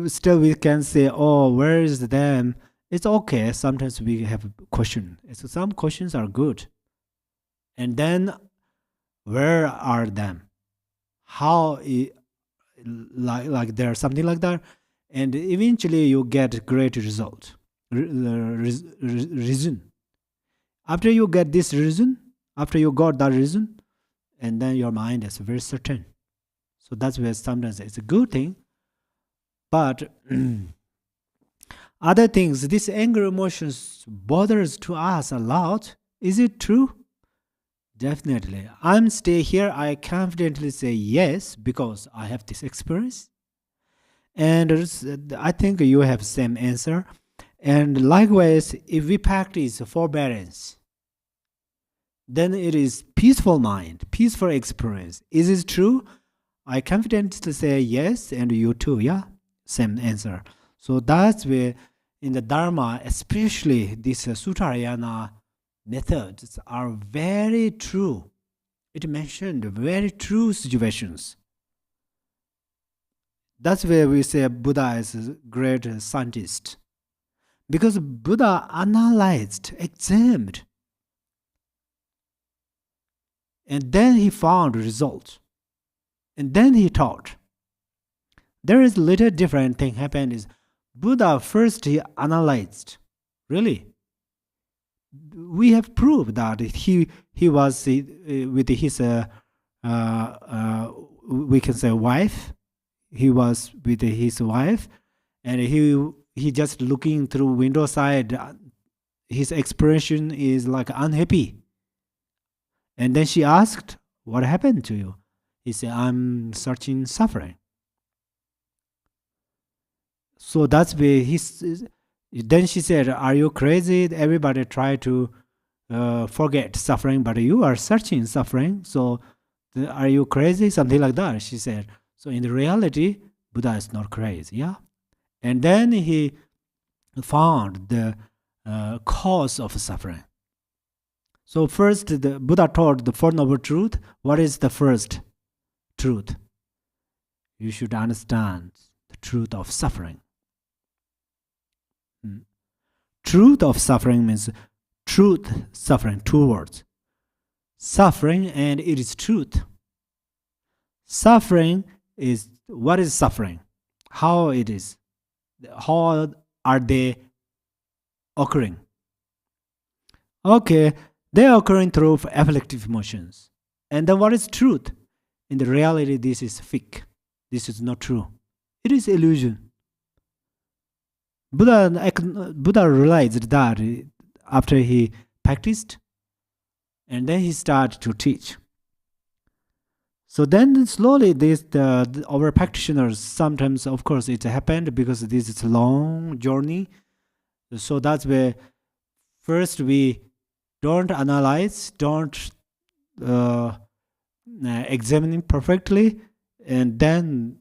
still we can say, oh, where is them? It's okay. Sometimes we have a question. So some questions are good. And then where are them? How like there's something like that, and eventually you get great result. Reason. After you get this reason, after you got that reason, and then your mind is very certain. So that's where sometimes it's a good thing. But other things, these anger emotions bothers to us a lot. Is it true? Definitely. I'm stay here. I confidently say yes because I have this experience, and I think you have same answer. And likewise, if we practice forbearance, then it is peaceful mind, peaceful experience. Is it true? I confidently say yes, and you too. Yeah, same answer. So that's where in the Dharma, especially this Suttarayana methods are very true. It mentioned very true situations. That's where we say Buddha is a great scientist. Because Buddha analyzed, examined, and then he found result. And then he taught. There is a little different thing happened is Buddha first he analyzed. Really. We have proved that he was with his we can say wife. He was with his wife, and he just looking through window side. His expression is like unhappy. And then she asked, "What happened to you?" He said, "I'm searching suffering." So that's where then she said, "Are you crazy? Everybody try to forget suffering, but you are searching suffering. So are you crazy?" Something like that, she said. So in the reality, Buddha is not crazy, yeah? And then he found the cause of suffering. So first, the Buddha taught the Four Noble Truth. What is the first truth? You should understand the truth of suffering. Truth of suffering means truth, suffering, two words. Suffering and it is truth. Suffering is, what is suffering? How it is? How are they occurring? Okay, they are occurring through afflictive emotions. And then what is truth? In the reality, this is fake. This is not true. It is illusion. Buddha realized that after he practiced, and then he started to teach. So then slowly our practitioners, sometimes of course it happened because this is a long journey. So that's where first we don't analyze, don't examine perfectly, and then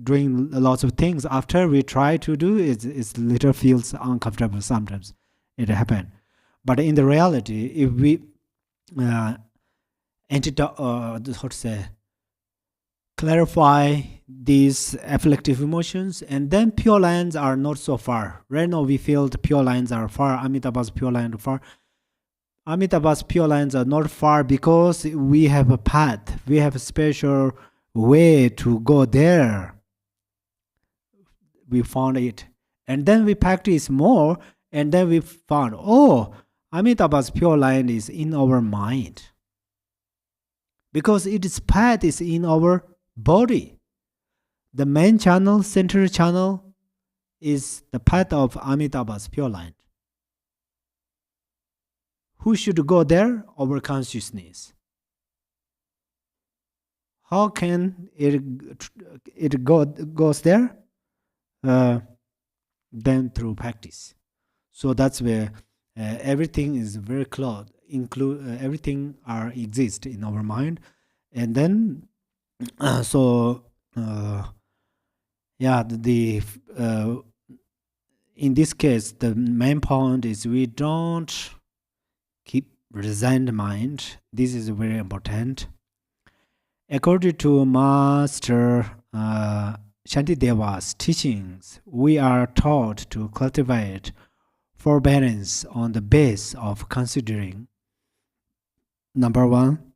doing lots of things after we try to do it little feels uncomfortable. Sometimes it happen, but in the reality, if we how to say, clarify these afflictive emotions, and then pure lines are not so far. Right now we feel the pure lines are far, Amitabha's pure lines are far. Amitabha's pure lines are not far because we have a path, we have a special way to go there. We found it, and then we practice more, and then we found, oh, Amitabha's pure line is in our mind, because its path is in our body. The main channel, center channel, is the path of Amitabha's pure line. Who should go there? Our consciousness. How can it goes there? Then through practice. So that's where everything is very close. Everything exists in our mind, and then in this case, the main point is we don't keep resigned mind. This is very important. According to Master Shantideva's teachings, we are taught to cultivate forbearance on the base of considering, number one,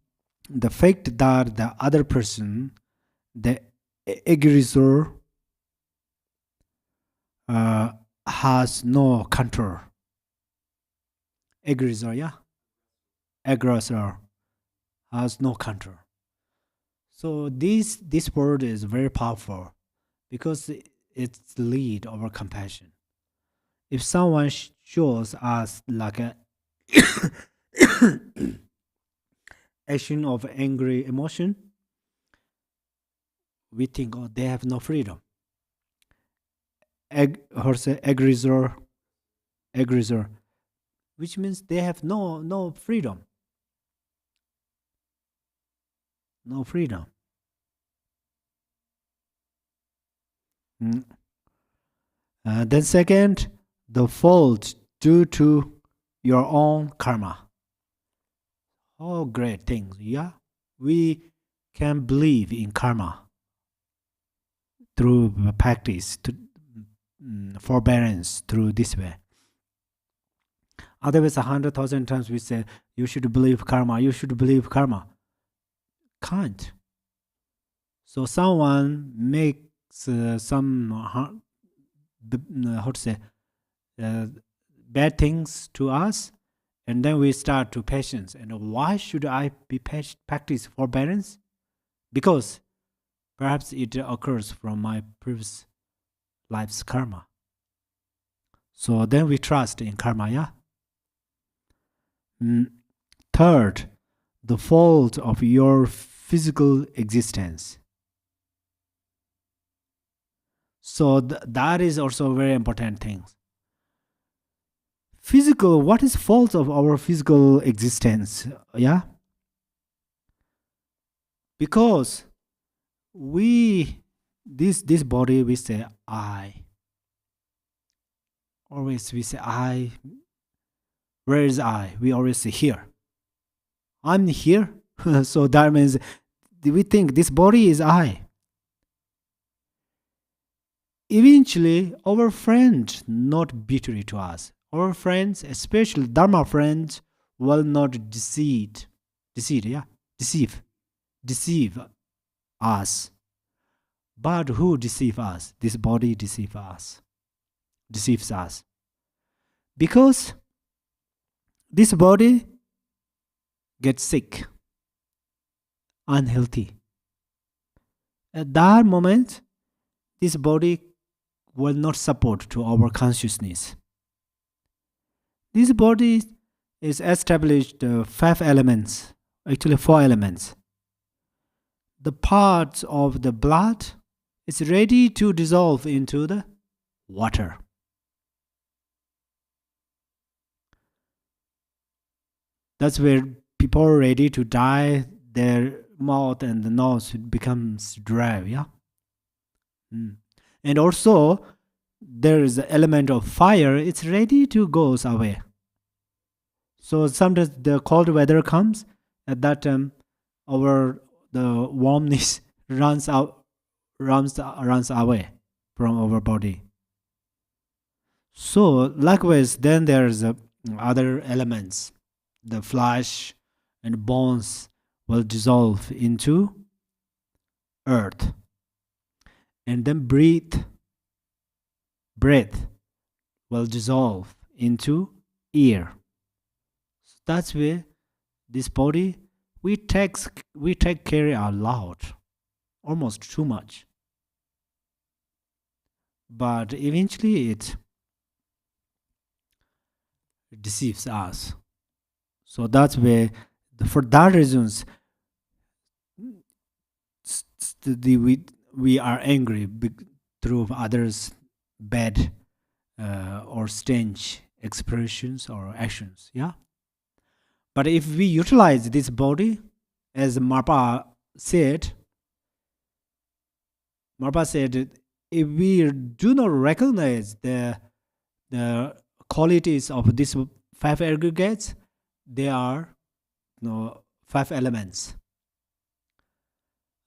the fact that the other person, the aggressor, has no control. Aggressor has no control. So this word is very powerful because it's lead over compassion. If someone shows us like a action of angry emotion, we think, oh, they have no freedom. Aggressor, which means they have no freedom. No freedom. Then second, the fault due to your own karma. Oh, great things. Yeah, we can believe in karma through practice, to forbearance through this way. Otherwise, 100,000 times we say, you should believe karma, you should believe karma. Can't. So someone makes some bad things to us, and then we start to patience. And why should I be practice forbearance? Because perhaps it occurs from my previous life's karma. So then we trust in karma, yeah? Third, the fault of your physical existence. So that is also a very important thing. Physical, what is fault of our physical existence? Yeah? Because this body, we say I. Always we say I. Where is I? We always say here. I'm here. So that means we think this body is I. Eventually, our friends not betray to us. Our friends, especially Dharma friends, will not deceive us. But who deceive us? This body deceives us. Because this body gets sick, unhealthy. At that moment, this body will not support to our consciousness. This body is established 5 elements, actually 4 elements. the part of the blood is ready to dissolve into the water. That's where people are ready to die, their mouth and the nose becomes dry, yeah? And also, there is an element of fire, it's ready to go away. So sometimes the cold weather comes, at that time, the warmness runs away from our body. So likewise, then there's other elements. The flesh and bones will dissolve into earth, and then breath will dissolve into air. So that's where this body we take care a lot, almost too much, but eventually it deceives us. So that's where, for that reasons, we are angry through others' bad or strange expressions or actions. Yeah. But if we utilize this body, as Marpa said, if we do not recognize the qualities of these 5 aggregates, they are 5 elements.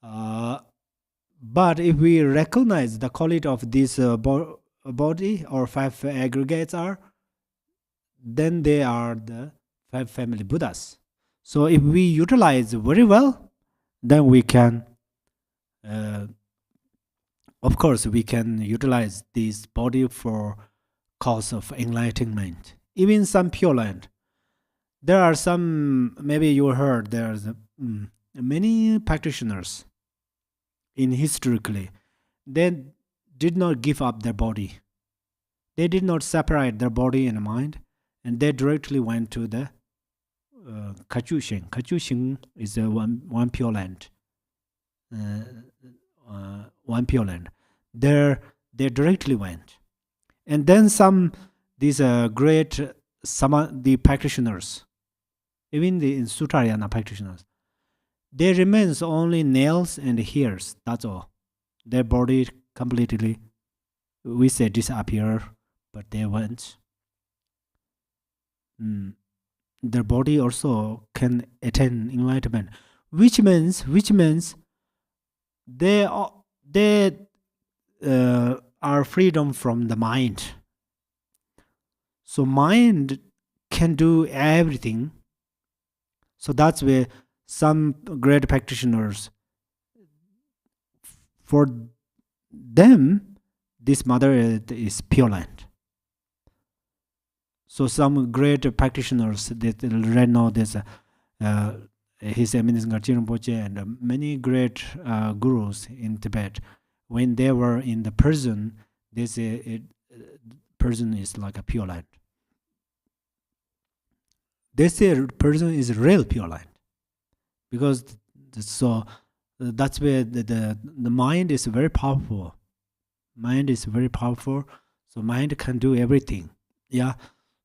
But if we recognize the quality of this body or 5 aggregates then they are the 5 family Buddhas. So if we utilize very well, then we can, of course, we can utilize this body for cause of enlightenment. Even some Pure Land, there are some, maybe you heard, there's many practitioners in historically, they did not give up their body. They did not separate their body and mind, and they directly went to the Kachushin. Kachushin is one Pure Land. One Pure Land. There they directly went. And then these great the practitioners, even the Sutarayana practitioners, there remains only nails and hairs, that's all. Their body completely, we say, disappear, but they went. Their body also can attain enlightenment, which means they are freedom from the mind. So mind can do everything. So that's where some great practitioners, for them, this Mother Earth is Pure Land. So some great practitioners that right now there's His Eminence Ngachir Rinpoche and many great gurus in Tibet, when they were in the prison, they say prison is like a Pure Land. They say prison is real Pure Land, because so that's where the mind is very powerful. Mind is very powerful, so mind can do everything. Yeah,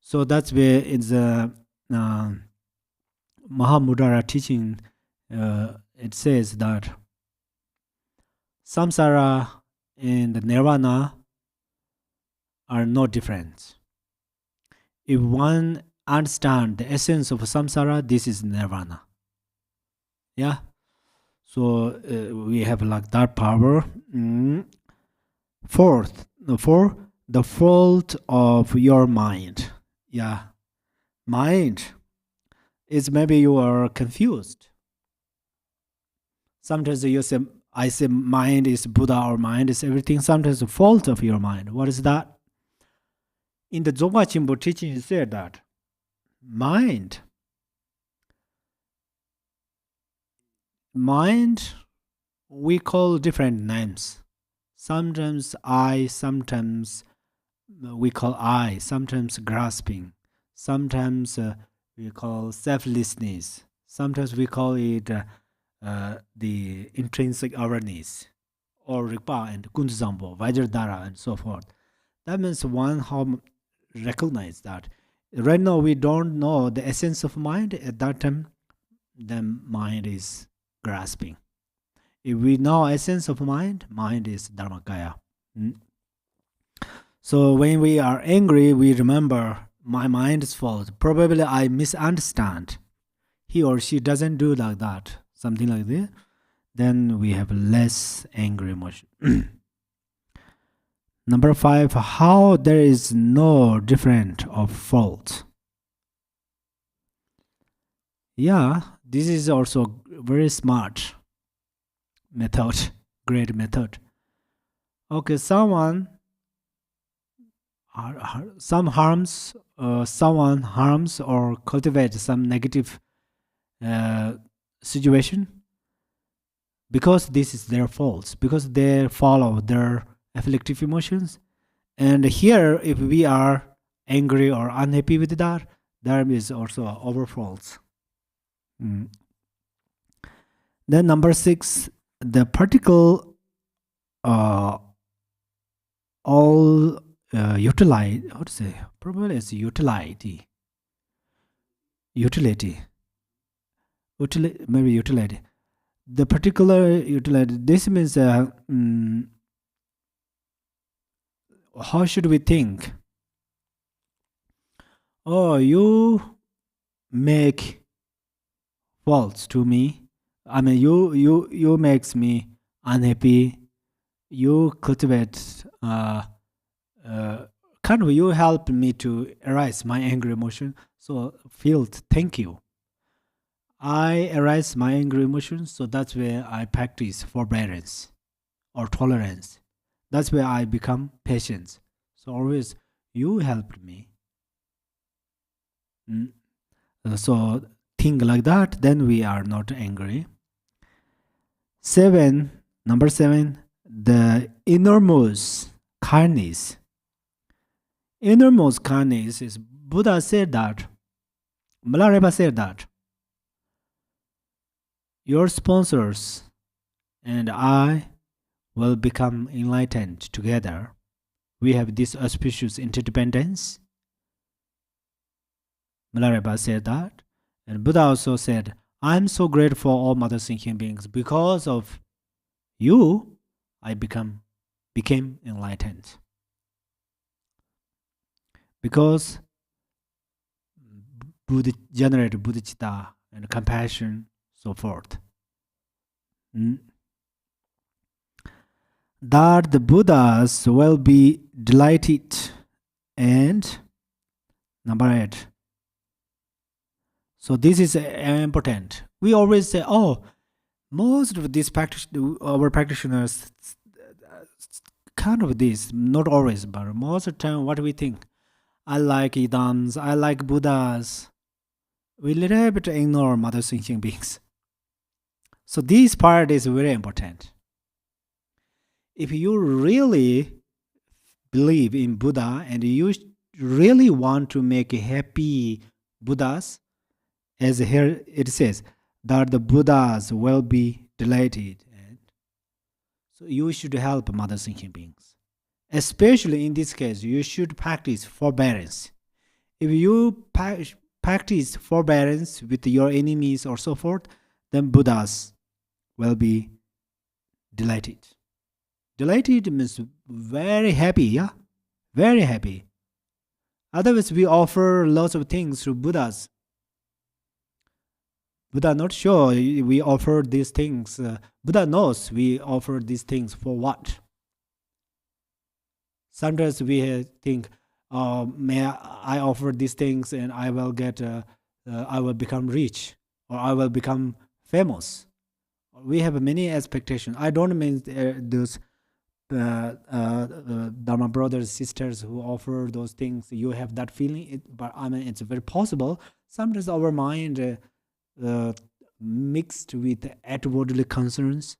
so that's where it's a Mahamudra teaching. It says that samsara and nirvana are no different. If one understand the essence of samsara, this is nirvana. Yeah, so we have like that power. Fourth, for the fault of your mind. Yeah, mind is, maybe you are confused. Sometimes you say, I say mind is Buddha or mind is everything. Sometimes the fault of your mind. What is that? In the Dzogchen Chimbo teaching, he said that mind, we call different names. Sometimes I, sometimes we call I, sometimes grasping, sometimes we call selflessness, sometimes we call it the intrinsic awareness, or Rigpa and Kundzambo, Vajradhara, and so forth. That means one how recognize that right now we don't know the essence of mind. At that time, the mind is grasping. If we know essence of mind, mind is Dharmakaya. Mm. So when we are angry, we remember my mind is fault. Probably I misunderstand. He or she doesn't do like that. Something like that. Then we have less angry emotion. Number 5, how there is no different of fault. Yeah, this is also very smart method, great method. Okay, someone harms or cultivates some negative situation because this is their faults, because they follow their afflictive emotions. And here, if we are angry or unhappy with that, there is also our faults. Mm. Then number 6, the particle all utilize, how to say, probably it's utility, maybe utility. The particular utility, this means how should we think? Oh, you make faults to me. I mean, you makes me unhappy. You cultivate kind of, you help me to arise my angry emotion. So feel thank you. I arise my angry emotions, so that's where I practice forbearance or tolerance. That's where I become patient. So always you helped me. So think like that, then we are not angry. Number 7, the innermost kindness. Innermost kindness is, Buddha said that, Milarepa said that, your sponsors and I will become enlightened together. We have this auspicious interdependence. Milarepa said that. And Buddha also said, I'm so grateful for all mother thinking beings. Because of you, I became enlightened. Because Buddha generated bodhicitta and compassion, so forth. That the Buddhas will be delighted. And number 8. So this is important. We always say, oh, most of these our practitioners, kind of this, not always, but most of the time, what we think, I like Idams, I like Buddhas. We little bit ignore mother thinking beings. So this part is very important. If you really believe in Buddha and you really want to make happy Buddhas, as here it says, that the Buddhas will be delighted. And so you should help mother thinking beings. Especially in this case, you should practice forbearance. If you practice forbearance with your enemies or so forth, then Buddhas will be delighted. Delighted means very happy, yeah? Very happy. Otherwise, we offer lots of things to Buddhas. Buddha not sure we offer these things. Buddha knows we offer these things for what. Sometimes we think, may I offer these things and I will I will become rich or I will become famous. We have many expectations. I don't mean those Dharma brothers, sisters who offer those things. You have that feeling, but I mean, it's very possible. Sometimes our mind mixed with outwardly concerns.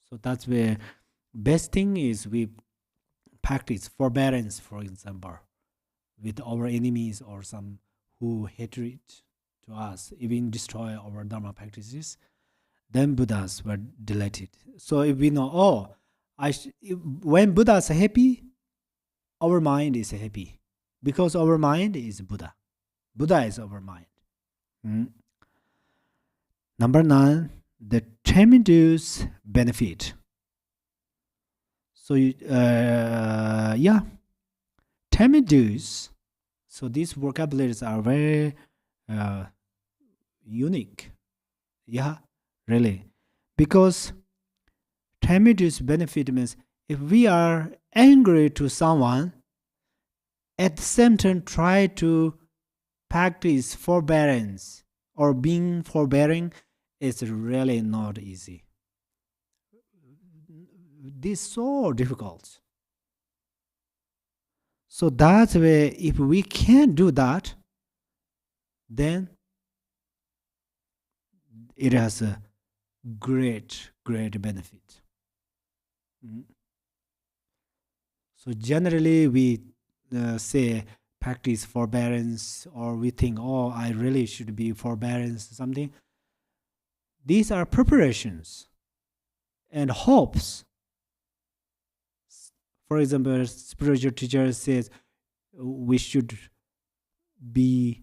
So that's where best thing is we practice forbearance, for example, with our enemies or some who hatred to us, even destroy our Dharma practices. then Buddhas were delighted. So if we know, oh, when Buddhas are happy, our mind is happy because our mind is Buddha. Buddha is our mind. Number 9, the tremendous benefit. So, tremendous. So these vocabularies are very unique. Yeah, really. Because tremendous benefit means if we are angry to someone, at the same time try to practice forbearance or being forbearing, it's really not easy. This is so difficult. So that's why if we can't do that, then it has a great benefit. So generally we say practice forbearance, or we think, oh, I really should be forbearance something. These are preparations and hopes. For example, spiritual teacher says we should be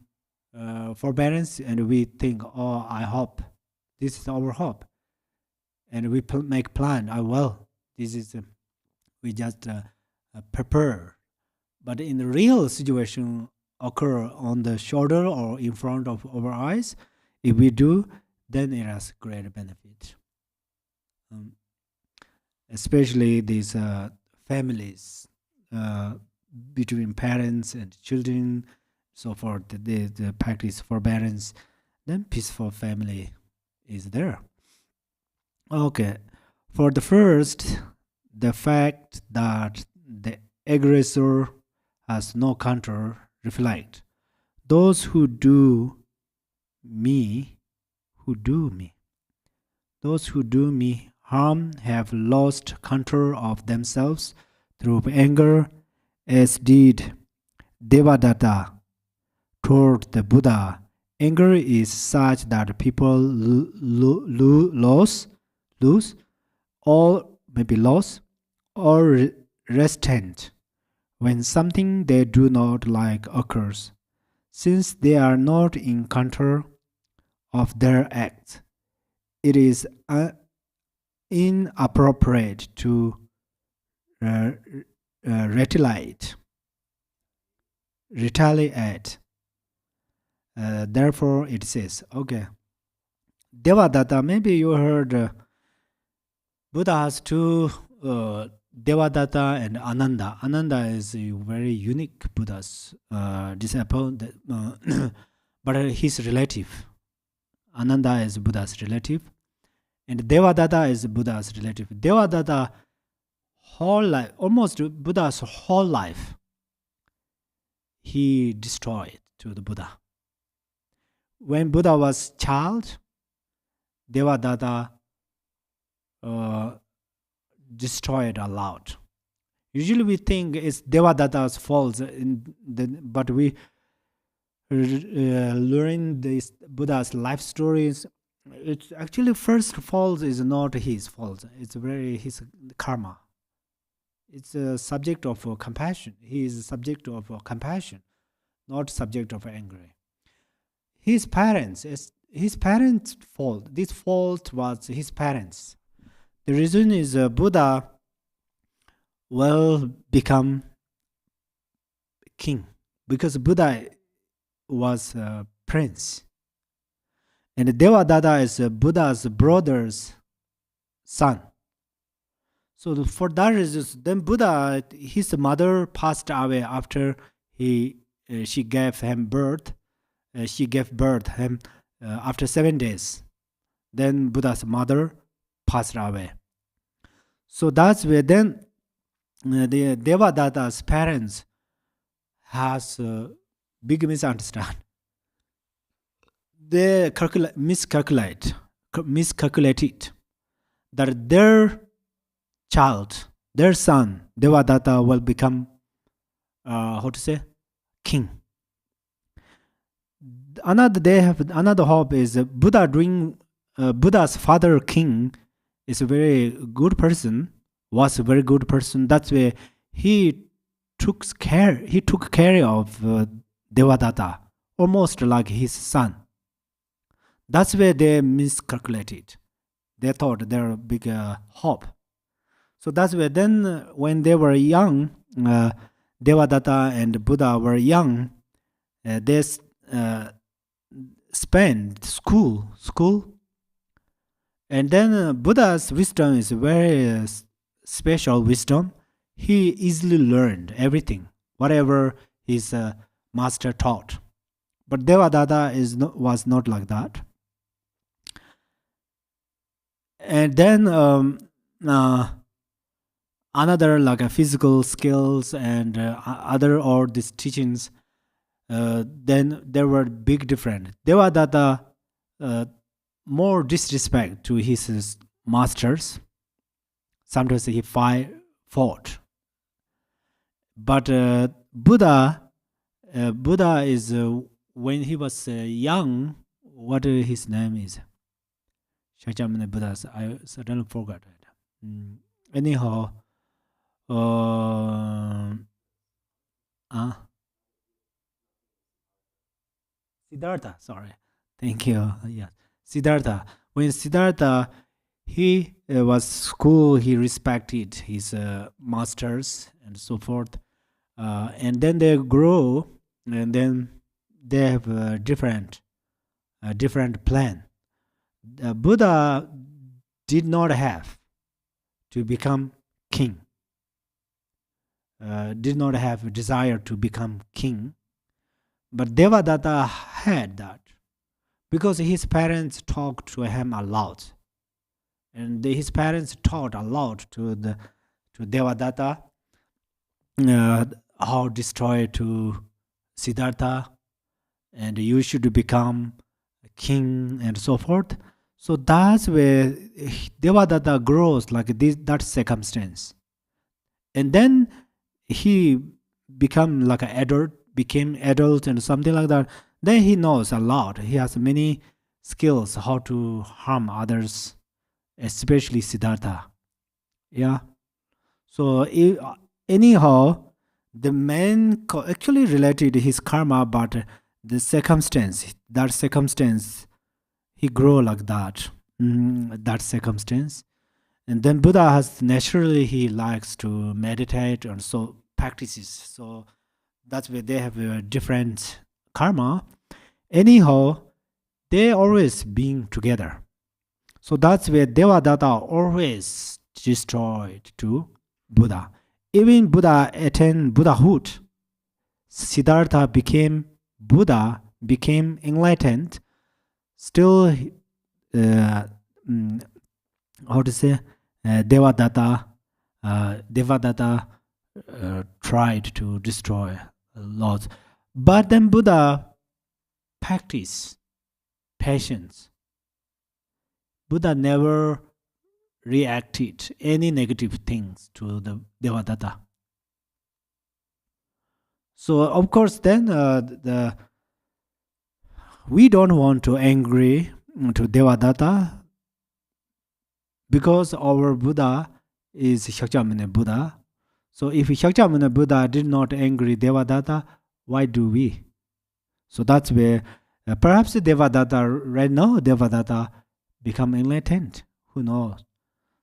forbearance, and we think, oh, I hope. This is our hope. And we make plan. Well, this is, we just prepare. But in the real situation occur on the shoulder or in front of our eyes, if we do, then it has great benefit. Especially these families between parents and children, so forth, the practice forbearance, then peaceful family is there. Okay, for the first, the fact that the aggressor has no counter reflect. Those who do me, those who do me harm have lost control of themselves through anger, as did Devadatta toward the Buddha. Anger is such that people lose, or maybe loss, or resent when something they do not like occurs. Since they are not in control of their acts, it is inappropriate to retaliate. Therefore, it says, okay, Devadatta, maybe you heard Buddha has two, Devadatta and Ananda. Ananda is a very unique Buddha's disciple, but his relative. Ananda is Buddha's relative, and Devadatta is Buddha's relative. Devadatta whole life, almost Buddha's whole life, he destroyed to the Buddha. When Buddha was child, Devadatta destroyed a lot. Usually we think it's Devadatta's fault, but we learn this Buddha's life stories. It's actually first fault is not his fault. It's his karma. It's a subject of compassion. He is a subject of compassion, not subject of anger. His parents fault. This fault was his parents. The reason is Buddha will become king because Buddha was a prince, and Devadatta is Buddha's brother's son. So for that reason, then Buddha, his mother passed away after she gave him birth. She gave birth him after 7 days. Then Buddha's mother passed away. So that's where then the Devadatta's parents has a big misunderstanding. They miscalculated that their child, their son, Devadatta, will become, king. Another hope is Buddha doing Buddha's father king is a very good person, was a very good person. That's why he took care of Devadatta, almost like his son. That's where they miscalculated. They thought there was big hope. So that's where then when they were young, Devadatta and Buddha were young, they spent school. And then Buddha's wisdom is very special wisdom. He easily learned everything, whatever his master taught. But Devadatta was not like that. And then another like physical skills and other or these teachings, then there were big difference. Devadatta more disrespect to his masters. Sometimes he fought. But Buddha is when he was young. What his name is? Shakyamuni Buddha. I suddenly forgot it. Anyhow, Siddhartha. Sorry. Thank you. Yeah, Siddhartha. When Siddhartha he was school, he respected his masters and so forth, and then they grow, and then they have a different plan. Buddha did not have to become king, did not have a desire to become king, but Devadatta had that because his parents talked to him a lot. And his parents taught a lot to Devadatta, how destroy to Siddhartha, and you should become a king and so forth. So that's where Devadatta grows like that circumstance. And then he became adult and something like that. Then he knows a lot. He has many skills how to harm others, especially Siddhartha. Yeah. So anyhow, the man actually related his karma, but the circumstance, he grew like that. That circumstance. And then Buddha has naturally, he likes to meditate and so practices. So that's where they have a different karma. Anyhow, they always being together. So that's where Devadatta always destroyed to Buddha. Even Buddha attained Buddhahood. Siddhartha became Buddha, became enlightened. Still, how to say, Devadatta tried to destroy a lot. But then Buddha practiced patience. Buddha never reacted any negative things to the Devadatta. So of course then we don't want to angry to Devadatta because our Buddha is Shakyamuni Buddha. So if Shakyamuni Buddha did not angry Devadatta, why do we? So that's where perhaps Devadatta right now Devadatta become enlightened. Who knows?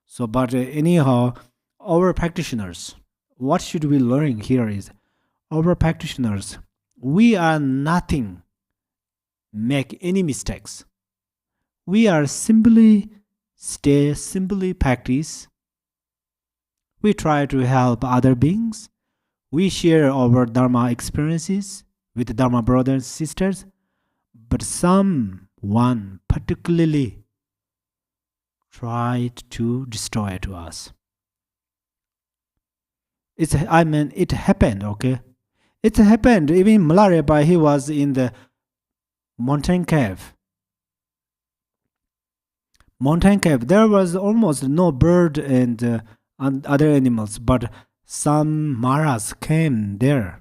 So, but anyhow, our practitioners, what should we learn here is, our practitioners, we are nothing make any mistakes. We are simply practice. We try to help other beings. We share our Dharma experiences with Dharma brothers and sisters. But someone particularly tried to destroy to us. It happened, okay? It happened. Even Milarepa, he was in the mountain cave. There was almost no bird and other animals, but some Maras came there.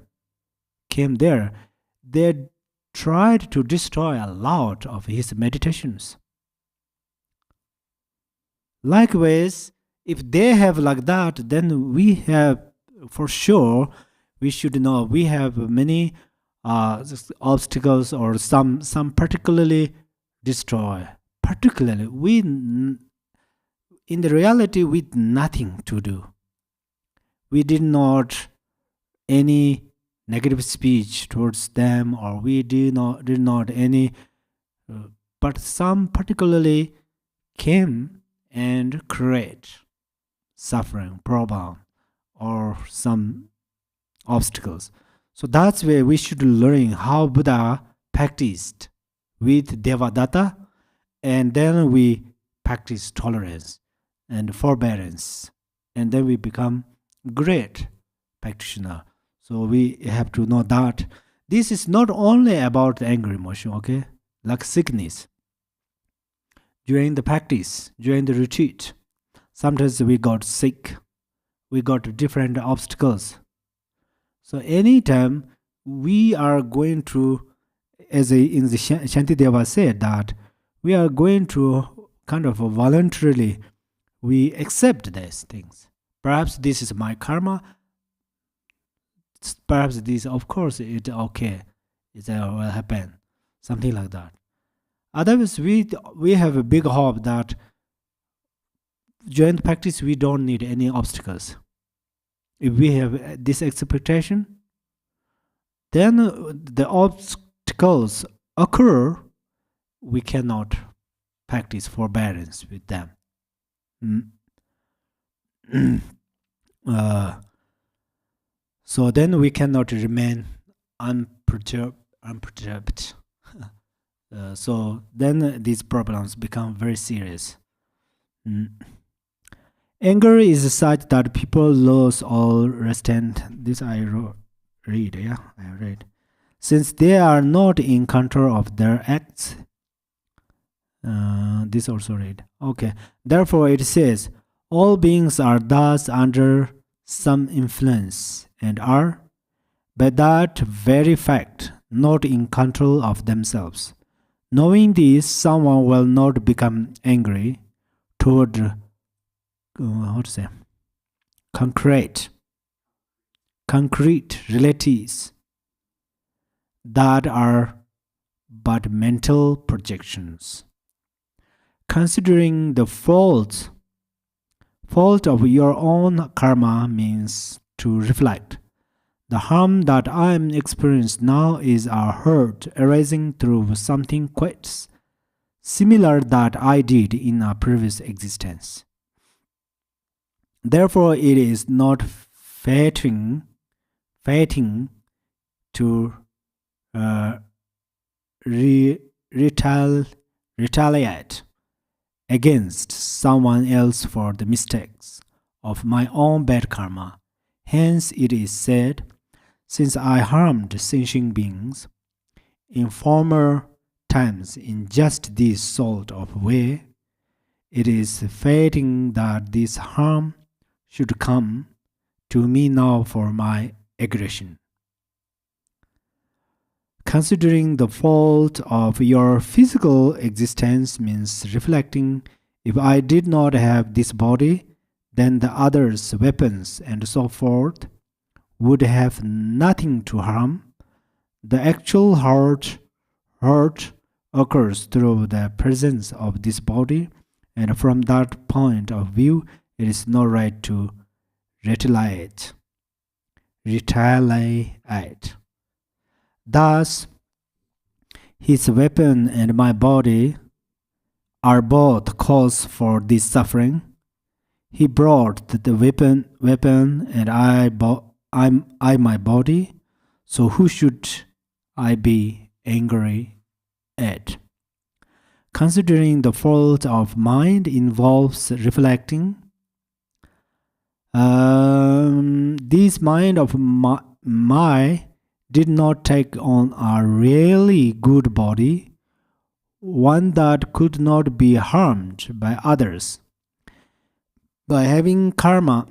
They tried to destroy a lot of his meditations. Likewise, if they have like that, then we have, for sure, we should know we have many obstacles, or some particularly destroy. Particularly, in the reality, with nothing to do. We did not any negative speech towards them, or we did not any, but some particularly came and create suffering, problem, or some obstacles. So that's where we should learn how Buddha practiced with Devadatta, and then we practice tolerance and forbearance, and then we become great practitioner. So we have to know that this is not only about the anger emotion, okay? Like sickness. During the practice, during the retreat, sometimes we got sick, we got different obstacles. So anytime we are going through, as in the Shantideva said, that we are going to kind of voluntarily, we accept these things. Perhaps this is my karma. Perhaps this, of course, it's okay. It will happen. Something like that. Otherwise, we have a big hope that during the practice, we don't need any obstacles. If we have this expectation, then the obstacles occur, we cannot practice forbearance with them. So then we cannot remain unperturbed. So then these problems become very serious. Anger is such that people lose all restraint. This I read, yeah, I read. Since they are not in control of their acts. This also read. Okay. Therefore, it says, all beings are thus under some influence and are, by that very fact, not in control of themselves. Knowing this, someone will not become angry toward concrete realities that are but mental projections. Considering the fault of your own karma means to reflect. The harm that I am experiencing now is a hurt arising through something quite similar that I did in a previous existence. Therefore, it is not fating to retaliate against someone else for the mistakes of my own bad karma. Hence, it is said, since I harmed sentient beings in former times in just this sort of way, it is fitting that this harm should come to me now for my aggression. Considering the fault of your physical existence means reflecting, if I did not have this body, then the others, weapons, and so forth, would have nothing to harm. The actual hurt occurs through the presence of this body, and from that point of view, it is not right to retaliate. Thus, his weapon and my body are both cause for this suffering. He brought the weapon, and I my body. So who should I be angry at? Considering the fault of mind involves reflecting, this mind of my did not take on a really good body, one that could not be harmed by others. By having karma,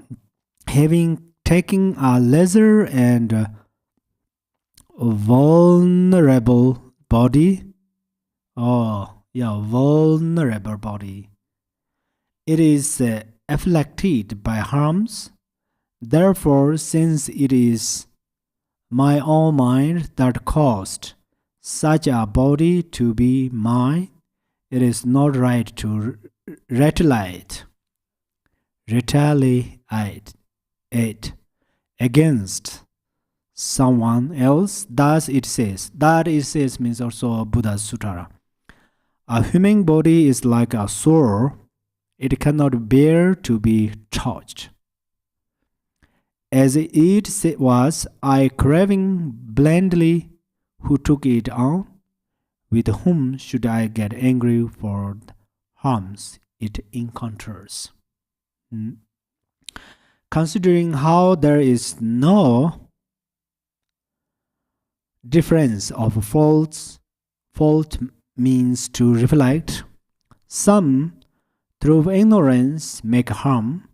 having taken a lesser and vulnerable body, vulnerable body, it is afflicted by harms. Therefore, since it is my own mind that caused such a body to be mine, it is not right to retaliate against someone else. Thus it says. That it says means also Buddha's Suttara. A human body is like a sword. It cannot bear to be touched. As it was, I craving blindly who took it on. With whom should I get angry for harms it encounters? Considering how there is no difference of fault means to reflect. Some, through ignorance, make harm.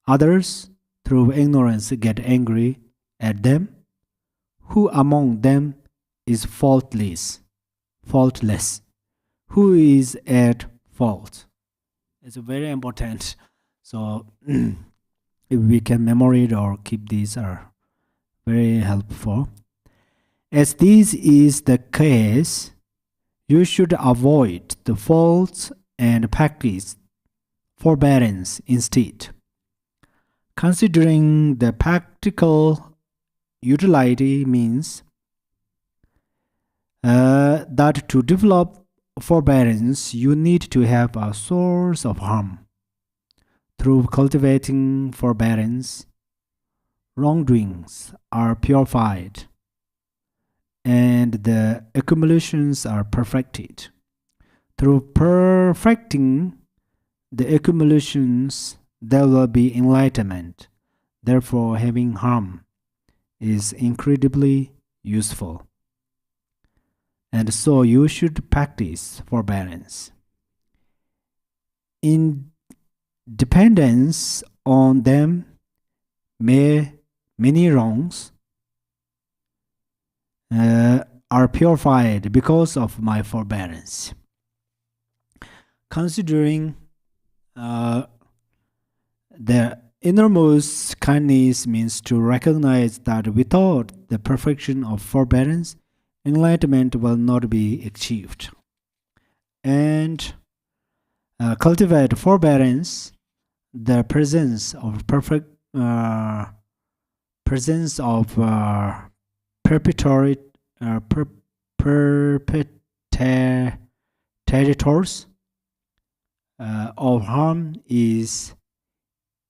Others, through ignorance, get angry at them. Who among them is faultless? Who is at fault? It's very important. So if we can memorize or keep these are very helpful. As this is the case, you should avoid the faults and practice forbearance instead. Considering the practical utility means that to develop forbearance, you need to have a source of harm. Through cultivating forbearance, wrongdoings are purified and the accumulations are perfected. Through perfecting the accumulations, there will be enlightenment. Therefore, having harm is incredibly useful. And so you should practice forbearance. In dependence on them, many wrongs are purified because of my forbearance. Considering the innermost kindness means to recognize that without the perfection of forbearance, enlightenment will not be achieved. And cultivate forbearance, the presence of perpetrators of harm is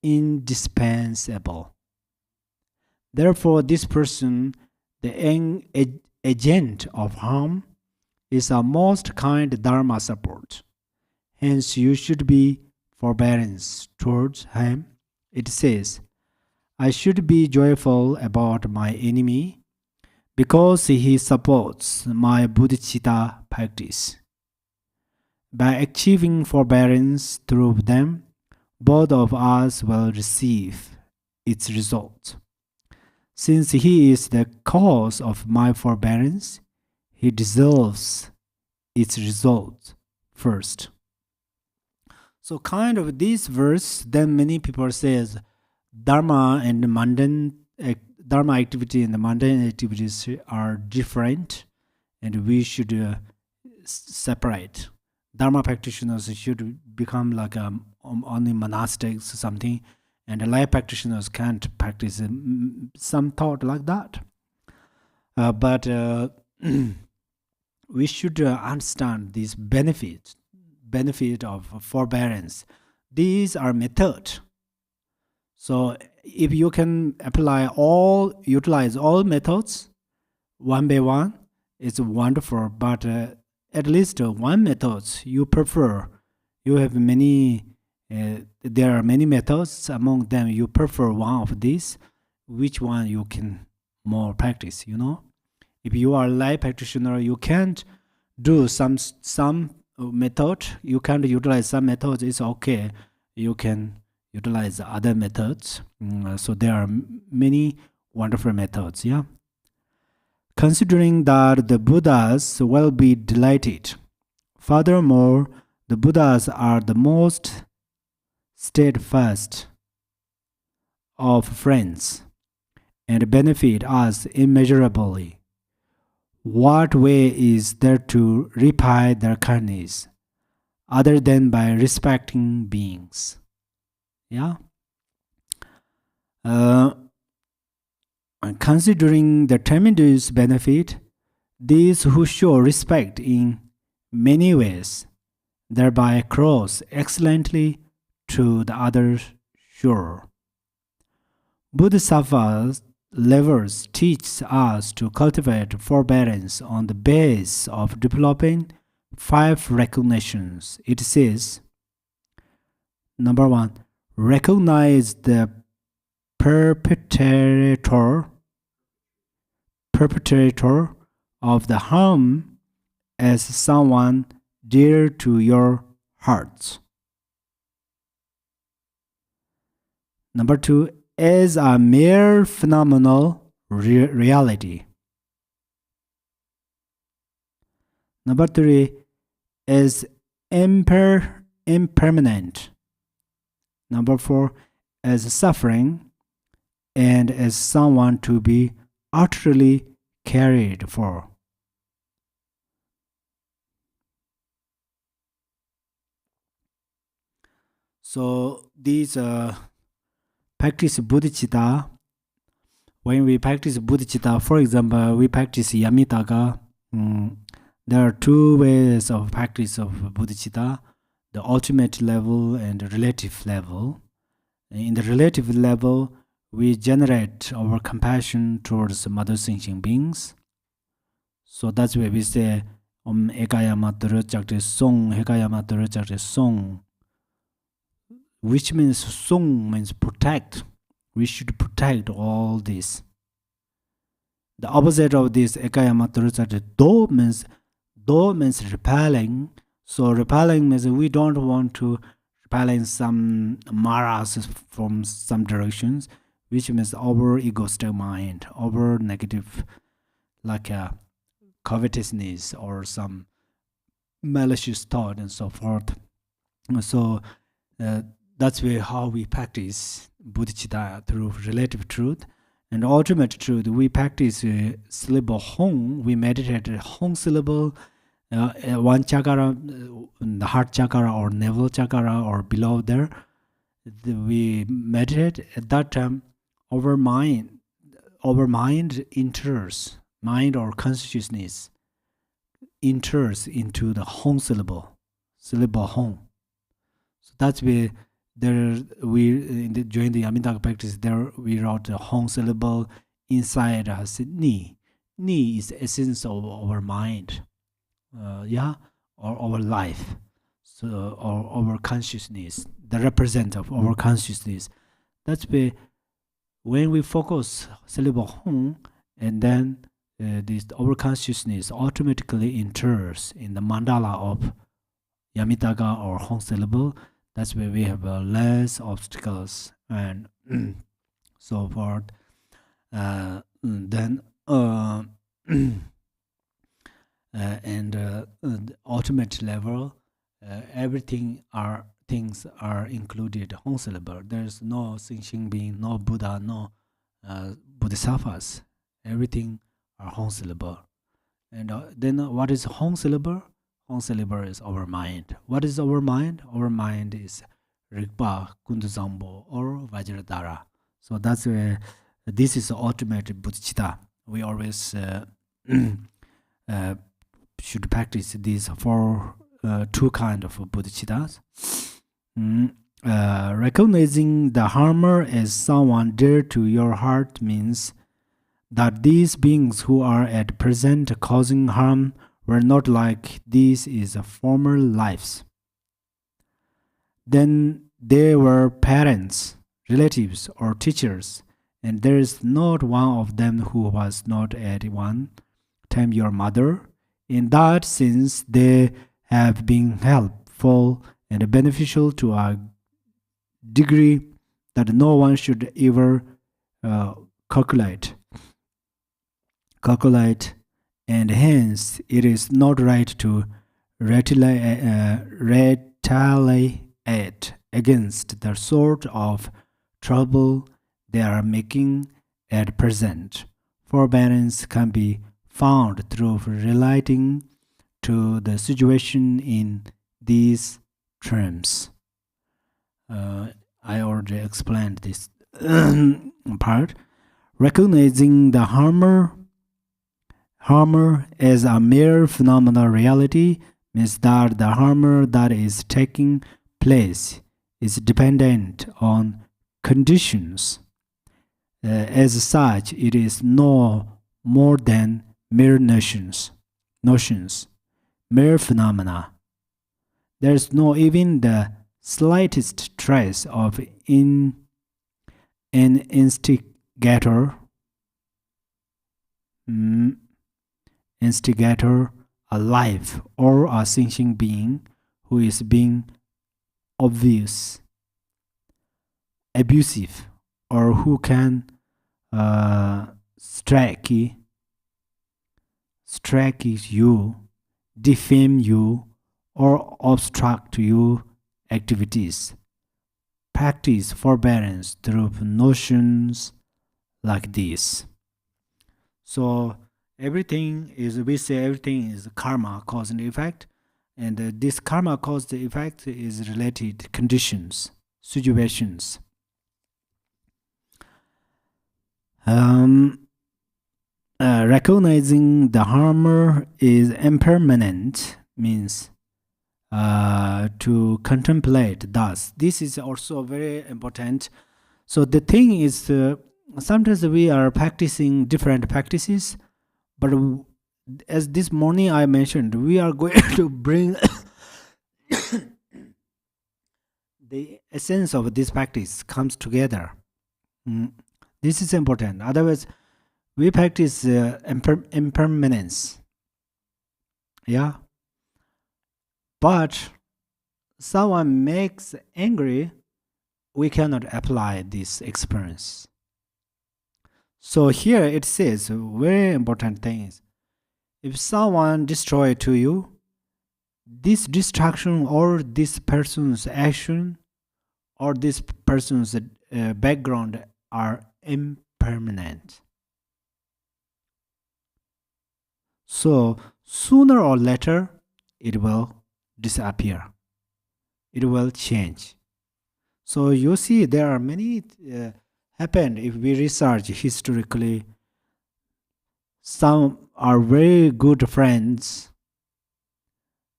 indispensable. Therefore, this person, the agent of harm, is a most kind Dharma support. Hence, you should be forbearance towards him. It says, I should be joyful about my enemy because he supports my bodhicitta practice. By achieving forbearance through them, both of us will receive its result. Since he is the cause of my forbearance, he deserves its result first. So kind of this verse, then many people says Dharma and mundane Dharma activity and the mundane activities are different, and we should separate. Dharma practitioners should become like only monastics or something, and the lay practitioners can't practice some thought like that. But we should understand this benefit of forbearance. These are methods. So if you can utilize all methods one by one, it's wonderful. But at least one method you prefer. You have many. There are many methods. Among them, you prefer one of these. Which one you can more practice? If you are a lay practitioner, you can't do some method. You can't utilize some methods. It's okay. You can utilize other methods. So there are many wonderful methods. Yeah. Considering that the Buddhas will be delighted. Furthermore, the Buddhas are the most steadfast of friends and benefit us immeasurably. What way is there to repay their kindness other than by respecting beings? Yeah. Considering the tremendous benefit, these who show respect in many ways thereby cross excellently to the other shore. Bodhisattva's levels teach us to cultivate forbearance on the basis of developing 5 recognitions. It says, number 1, recognize the perpetrator of the harm as someone dear to your hearts. Number 2, as a mere phenomenal reality. Number 3, as impermanent. Number 4, as suffering and as someone to be utterly cared for. So these practice bodhicitta. When we practice bodhicitta, for example, we practice yamitaga. There are 2 ways of practice of bodhicitta: the ultimate level and the relative level. In the relative level, we generate our compassion towards mother sentient beings. So that's why we say Om Ekayama Chakti Song, Ekayama Chakti Song, which means song means protect. We should protect all this. The opposite of this Ekayama Chakti do means repelling. So repelling means we don't want to repelling some maras from some directions, which means our egoistic mind, our negative, like a covetousness or some malicious thought and so forth. So that's how we practice bodhicitta, through relative truth. And ultimate truth, we practice syllable Hong. We meditate Hong syllable, one chakra, the heart chakra or navel chakra or below there. We meditate. At that time, our mind enters, mind or consciousness enters into the Hong syllable Hong. So that's where during the Amitaga practice, there we wrote the Hong syllable inside us. Ni is the essence of our mind, or our life, so or our consciousness, the representative of our consciousness. That's where when we focus syllable Hong, and then this our consciousness automatically enters in the mandala of Yamitaga or Hong syllable. That's where we have less obstacles and so forth. And the ultimate level, things are included Hong syllable. There's no sentient being, no Buddha, no Bodhisattvas. Everything are Hong syllable. And then what is Hong syllable? Hong syllable is our mind. What is our mind? Our mind is Rigpa, Kunduzambo, or Vajradhara. So that's where this is the ultimate bodhicitta. We always should practice these 2 kinds of bodhicittas. Recognizing the harmer as someone dear to your heart means that these beings who are at present causing harm were not like these in former lives. Then they were parents, relatives, or teachers, and there is not one of them who was not at one time your mother. In that sense, they have been helpful and beneficial to a degree that no one should ever calculate, and hence it is not right to retaliate against the sort of trouble they are making at present. Forbearance can be found through relating to the situation in these terms. I already explained this part. Recognizing the harmer as a mere phenomenal reality means that the harm that is taking place is dependent on conditions. As such, it is no more than mere notions, mere phenomena. There is no even the slightest trace of an instigator, a life or a sentient being who is being abusive, or who can strike you, defame you, or obstruct your activities. Practice forbearance through notions like this. So everything is karma, cause and effect, and this karma, cause and effect is related conditions, situations. Recognizing the harmer is impermanent means to contemplate thus. This is also very important. So the thing is, sometimes we are practicing different practices, but as this morning I mentioned, we are going to bring the essence of this practice comes together. This is important. Otherwise, we practice impermanence. Yeah. But someone makes angry, we cannot apply this experience. So here it says, very important thing is, if someone destroys to you, this destruction or this person's action or this person's background are impermanent. So sooner or later, it will disappear. It will change. So you see, there are many happened if we research historically. Some are very good friends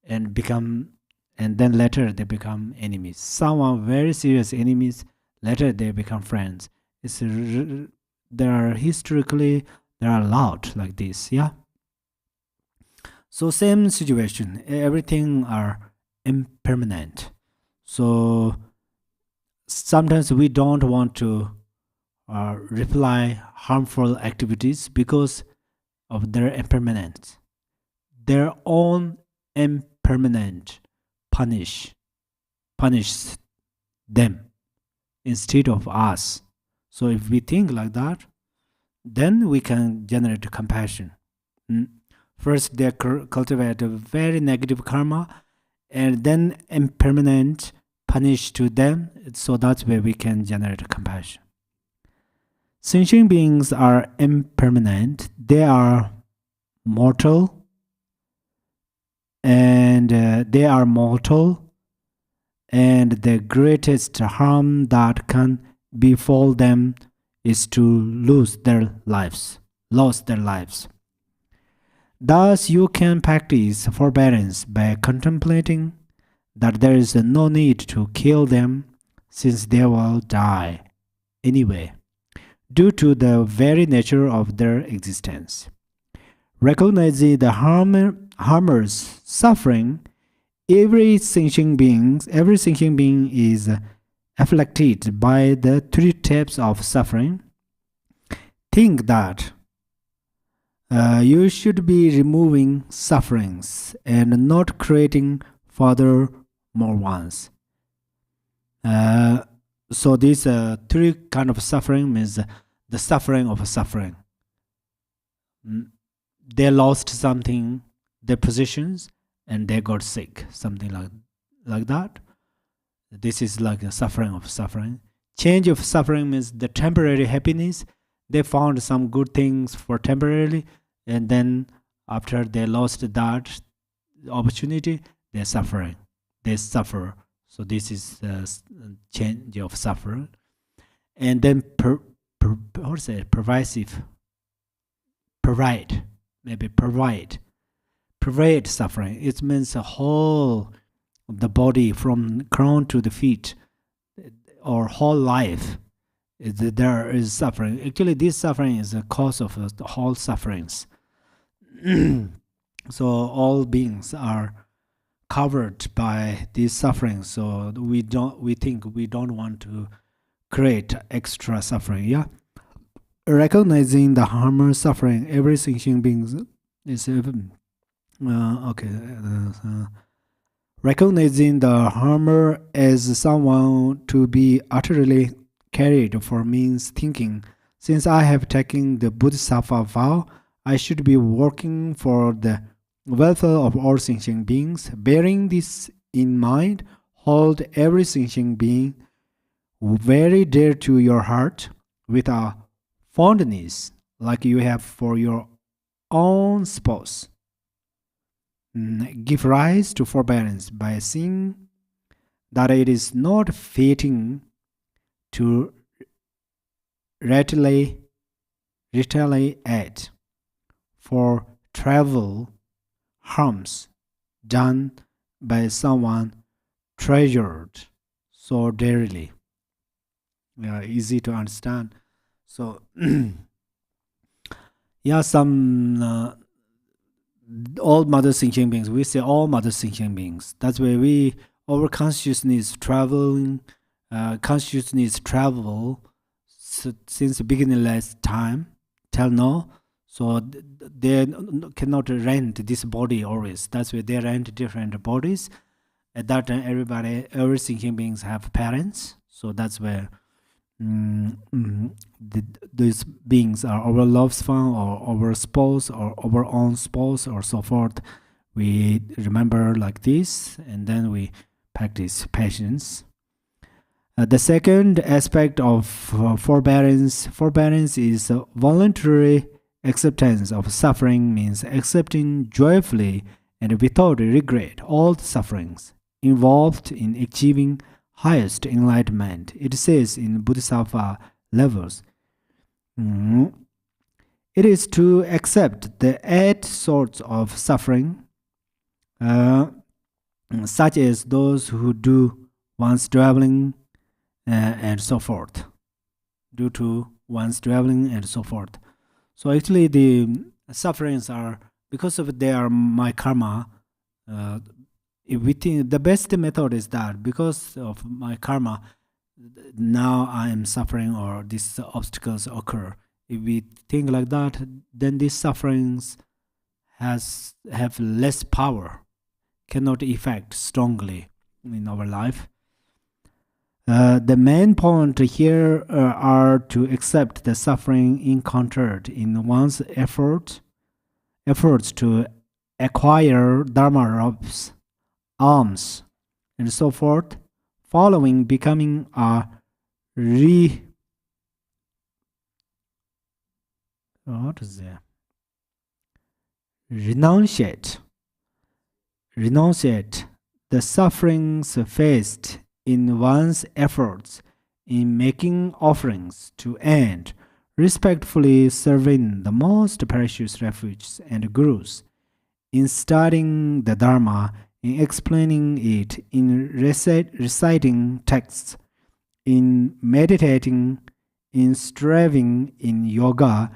and then later they become enemies. Some are very serious enemies, later they become friends. There are a lot like this. Yeah. So same situation, everything are impermanent. So sometimes we don't want to reply harmful activities because of their impermanence. Their own impermanent punish them instead of us. So if we think like that, then we can generate compassion. First, they cultivate a very negative karma, and then impermanent punish to them. So that's where we can generate compassion. Sentient beings are impermanent. They are mortal, and the greatest harm that can befall them is to lose their lives. Thus, you can practice forbearance by contemplating that there is no need to kill them, since they will die anyway, due to the very nature of their existence. Recognizing the harmer's suffering, every sentient being is afflicted by the three types of suffering. Think that you should be removing sufferings and not creating further more ones. So these three kind of suffering means the suffering of suffering. They lost something, their possessions, and they got sick, something like that. This is like a suffering of suffering. Change of suffering means the temporary happiness. They found some good things for temporarily, and then after they lost that opportunity, they're suffering. They suffer. So this is change of suffering. And then pervasive, provide suffering. It means the whole of the body from crown to the feet, or whole life. There is suffering. Actually, this suffering is the cause of the whole sufferings. So all beings are covered by these sufferings. So we think we don't want to create extra suffering. Yeah, recognizing the harm suffering every sentient being is recognizing the harmer as someone to be utterly carried for means thinking. Since I have taken the Bodhisattva vow, I should be working for the welfare of all sentient beings. Bearing this in mind, hold every sentient being very dear to your heart with a fondness like you have for your own spouse. Give rise to forbearance by seeing that it is not fitting to retaliate for trivial harms done by someone treasured so dearly. Easy to understand. So, yeah, some all mother sentient beings. We say all mother sentient beings. That's why our consciousness travel since the beginningless time till now. So they cannot rent this body always. That's why they rent different bodies. At that time, every sentient beings have parents. So that's where these beings are our loved one or our spouse or our own spouse or so forth. We remember like this, and then we practice patience. The second aspect of forbearance is voluntary acceptance of suffering. Means accepting joyfully and without regret all the sufferings involved in achieving highest enlightenment. It says in Bodhisattva levels, it is to accept the 8 sorts of suffering, such as those who do one's traveling and so forth. Due to one's traveling and so forth. So actually the sufferings are because of they are my karma. If we think the best method is that because of my karma, now I am suffering or these obstacles occur. If we think like that, then these sufferings have less power, cannot affect strongly in our life. The main point here are to accept the suffering encountered in one's efforts to acquire dharma robes, alms, and so forth, following becoming a renunciate the sufferings faced in one's efforts in making offerings to and respectfully serving the most precious refuges and gurus, in studying the Dharma, in explaining it, in reciting texts, in meditating, in striving in yoga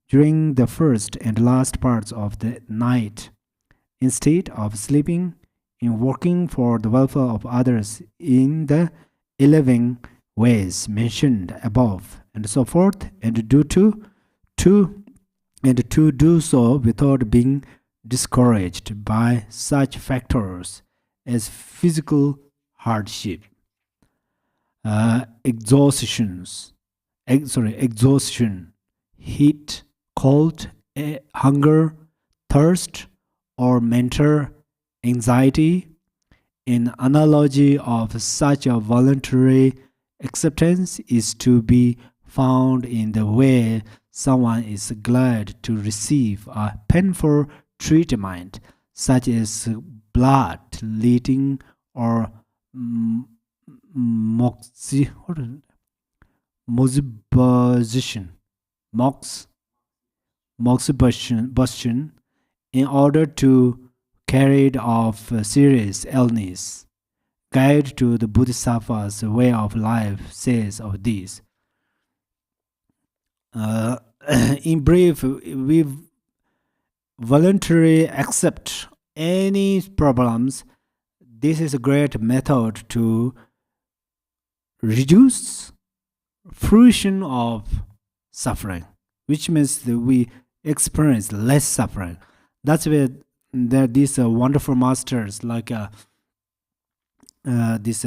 during the first and last parts of the night, instead of sleeping, in working for the welfare of others in the 11 ways mentioned above, and so forth, and to do so without being discouraged by such factors as physical hardship, exhaustion, heat, cold, hunger, thirst, or mental anxiety, An analogy of such a voluntary acceptance is to be found in the way someone is glad to receive a painful treatment, such as blood-letting or moxibustion, moxibustion, in order to carry off serious illness. Guide to the Bodhisattva's way of life says of this. In brief, we voluntarily accept any problems. This is a great method to reduce fruition of suffering, which means that we experience less suffering. That's where these wonderful masters like this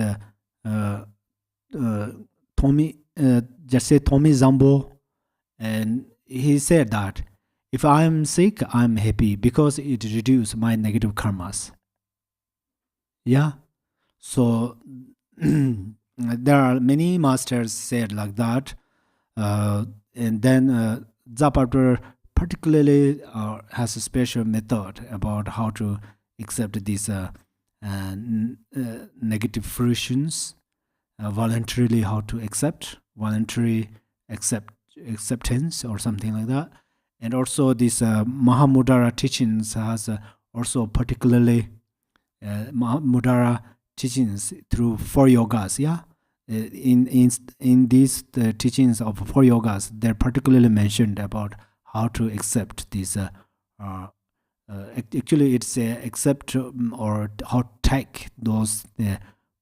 Tommy, just say Tommy Zambo, and he said that if I am sick, I'm happy because it reduces my negative karmas. Yeah, so there are many masters said like that, and then Zapata particularly has a special method about how to accept these negative fruitions, voluntarily how to accept, voluntary acceptance or something like that. And also this Mahamudara teachings has also particularly Mahamudara teachings through 4 yogas. Yeah, in these teachings of 4 yogas, they're particularly mentioned about how to accept this. Actually, it's accept or how to take those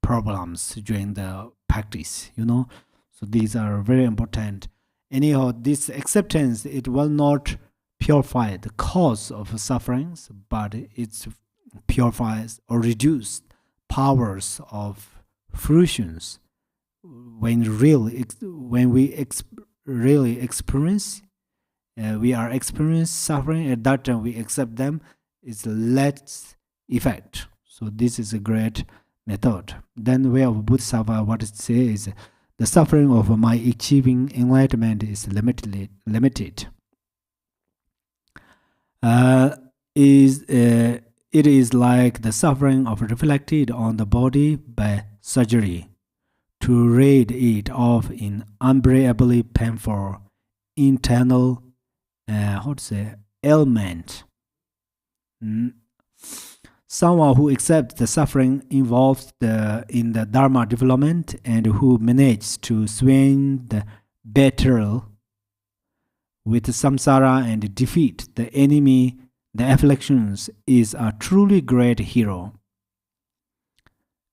problems during the practice. So these are very important. Anyhow, this acceptance, it will not purify the cause of sufferings, but it purifies or reduces powers of fruitions. When we really experience, we are experiencing suffering. At that time, we accept them. It's less effect. So this is a great method. Then the way of Bodhisattva, what it says is, the suffering of my achieving enlightenment is limited. It is like the suffering of reflected on the body by surgery. To rid it of in unbearably painful internal ailment. Someone who accepts the suffering involved in the Dharma development and who manages to swing the battle with samsara and defeat the enemy, the afflictions, is a truly great hero.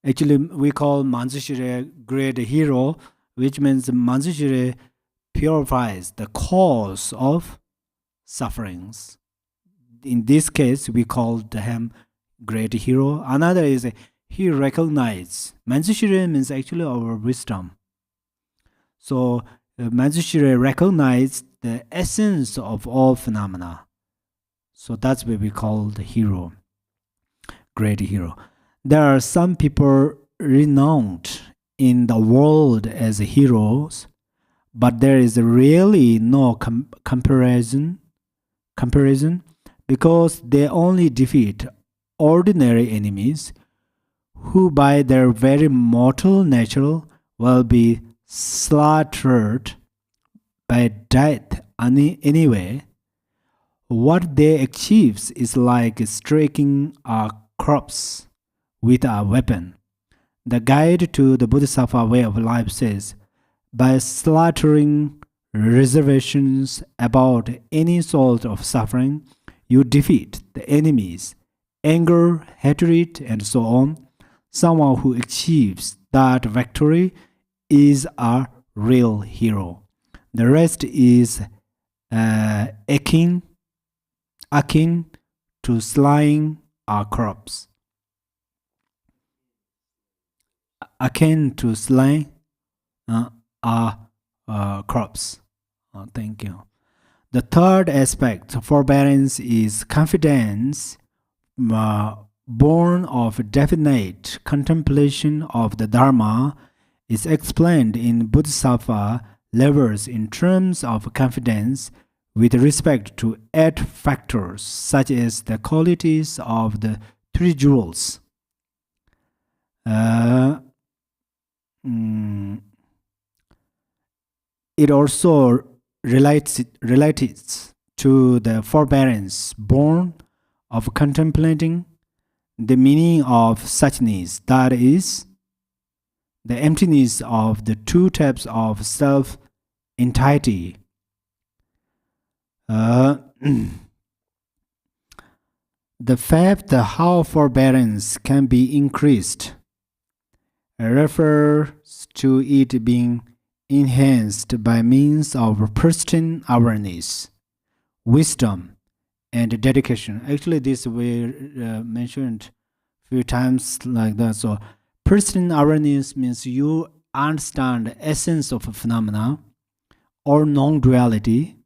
Actually, we call Manjushri great hero, which means Manjushri purifies the cause of sufferings. In this case, we call him great hero. Another is he recognizes. Manjushri means actually our wisdom. So Manjushri recognizes the essence of all phenomena. So that's what we call the hero, great hero. There are some people renowned in the world as heroes, but there is really no comparison because they only defeat ordinary enemies who by their very mortal nature will be slaughtered by death anyway. What they achieve is like striking a corpse with a weapon. The guide to the Bodhisattva way of life says, by slaughtering reservations about any sort of suffering, you defeat the enemies, anger, hatred, and so on. Someone who achieves that victory is a real hero. The rest is akin to slaying a corpse. Akin to slaying a corpse. Thank you. The third aspect, forbearance, is confidence born of definite contemplation of the Dharma, is explained in Bodhisattva levels in terms of confidence with respect to 8 factors, such as the qualities of the 3 jewels. It also relates to the forbearance born of contemplating the meaning of suchness, that is, the emptiness of the 2 types of self-entity. The fact that how forbearance can be increased refers to it being enhanced by means of pristine awareness, wisdom, and dedication. Actually, this we mentioned a few times like that. So, pristine awareness means you understand the essence of a phenomena or non-duality,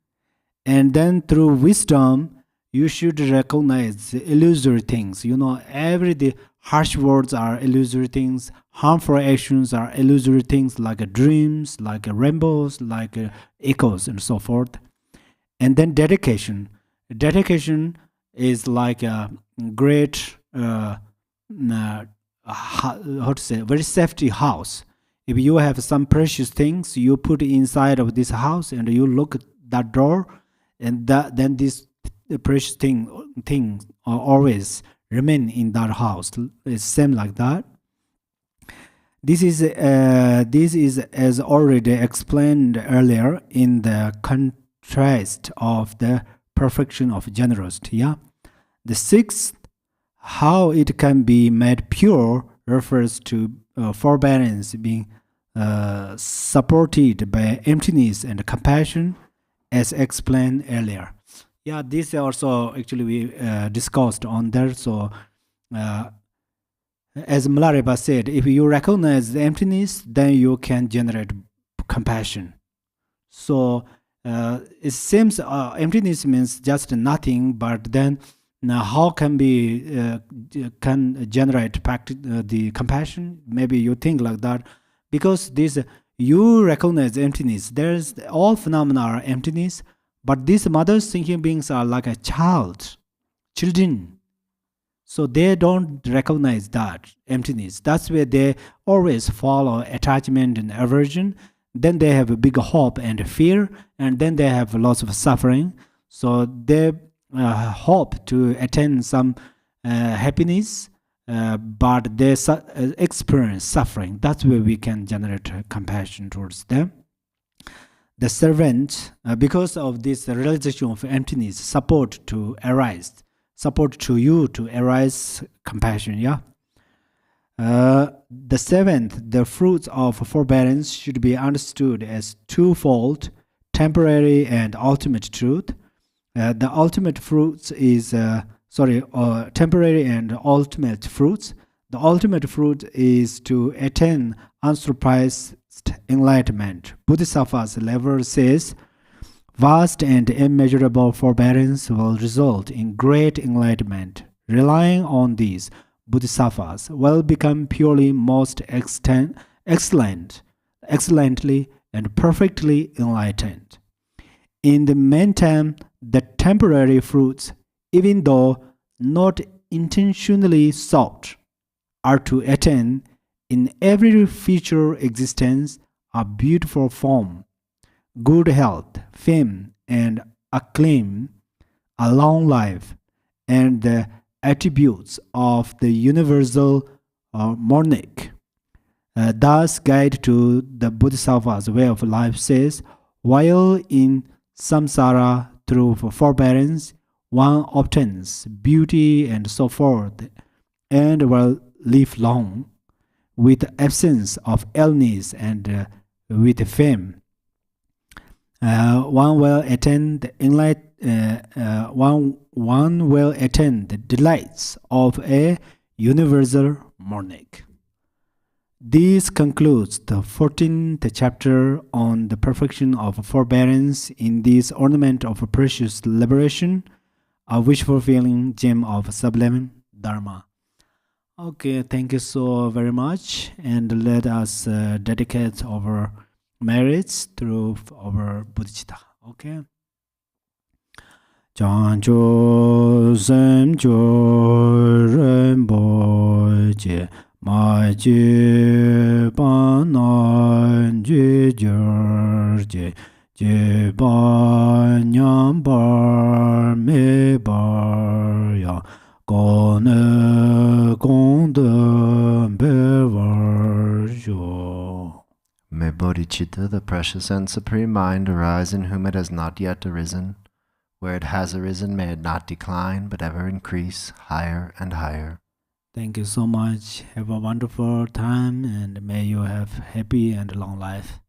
and then through wisdom, you should recognize the illusory things. The harsh words are illusory things, harmful actions are illusory things, like dreams, like rainbows, like echoes, and so forth. And then dedication. Dedication is like a great, how to say, very safety house. If you have some precious things, you put inside of this house, and you look at that door, and then this precious thing always remain in that house. It's same like that. This is as already explained earlier in the contrast of the perfection of generosity. Yeah, the 6th, how it can be made pure, refers to forbearance being supported by emptiness and compassion, as explained earlier. Yeah, this also actually we discussed on there. So, as Milarepa said, if you recognize the emptiness, then you can generate compassion. So, it seems emptiness means just nothing, but then how can can generate the compassion? Maybe you think like that, because this you recognize emptiness. There's all phenomena are emptiness. But these mother thinking beings are like a children. So they don't recognize that emptiness. That's where they always follow attachment and aversion. Then they have a big hope and fear, and then they have lots of suffering. So they hope to attain some happiness, but they experience suffering. That's where we can generate compassion towards them. The servant, because of this realization of emptiness, support to you to arise compassion. Yeah. The 7th, the fruits of forbearance should be understood as twofold: temporary and ultimate truth. The ultimate fruits is temporary and ultimate fruits. The ultimate fruit is to attain unsurpassed enlightenment. Bodhisattva's level says, vast and immeasurable forbearance will result in great enlightenment. Relying on these, Bodhisattvas will become purely most excellently and perfectly enlightened. In the meantime, the temporary fruits, even though not intentionally sought, are to attain in every future existence a beautiful form, good health, fame, and acclaim, a long life, and the attributes of the universal monarch. Thus, guide to the Bodhisattva's way of life says, while in samsara through forbearance, one obtains beauty and so forth, and will live long, with the absence of illness and with fame. One will attain the one will attain the delights of a universal monarch. This concludes the 14th chapter on the perfection of forbearance in this ornament of precious liberation, a wish-fulfilling gem of sublime Dharma. Okay, thank you so very much. And let us dedicate our merits through our bodhicitta. Okay. Chancho semcho rinpoche ma chi pa nan ji je je pa nyam par me par ya ko ne kong de be var jo. May bodhicitta, the precious and supreme mind, arise in whom it has not yet arisen. Where it has arisen, may it not decline, but ever increase higher and higher. Thank you so much. Have a wonderful time and may you have happy and long life.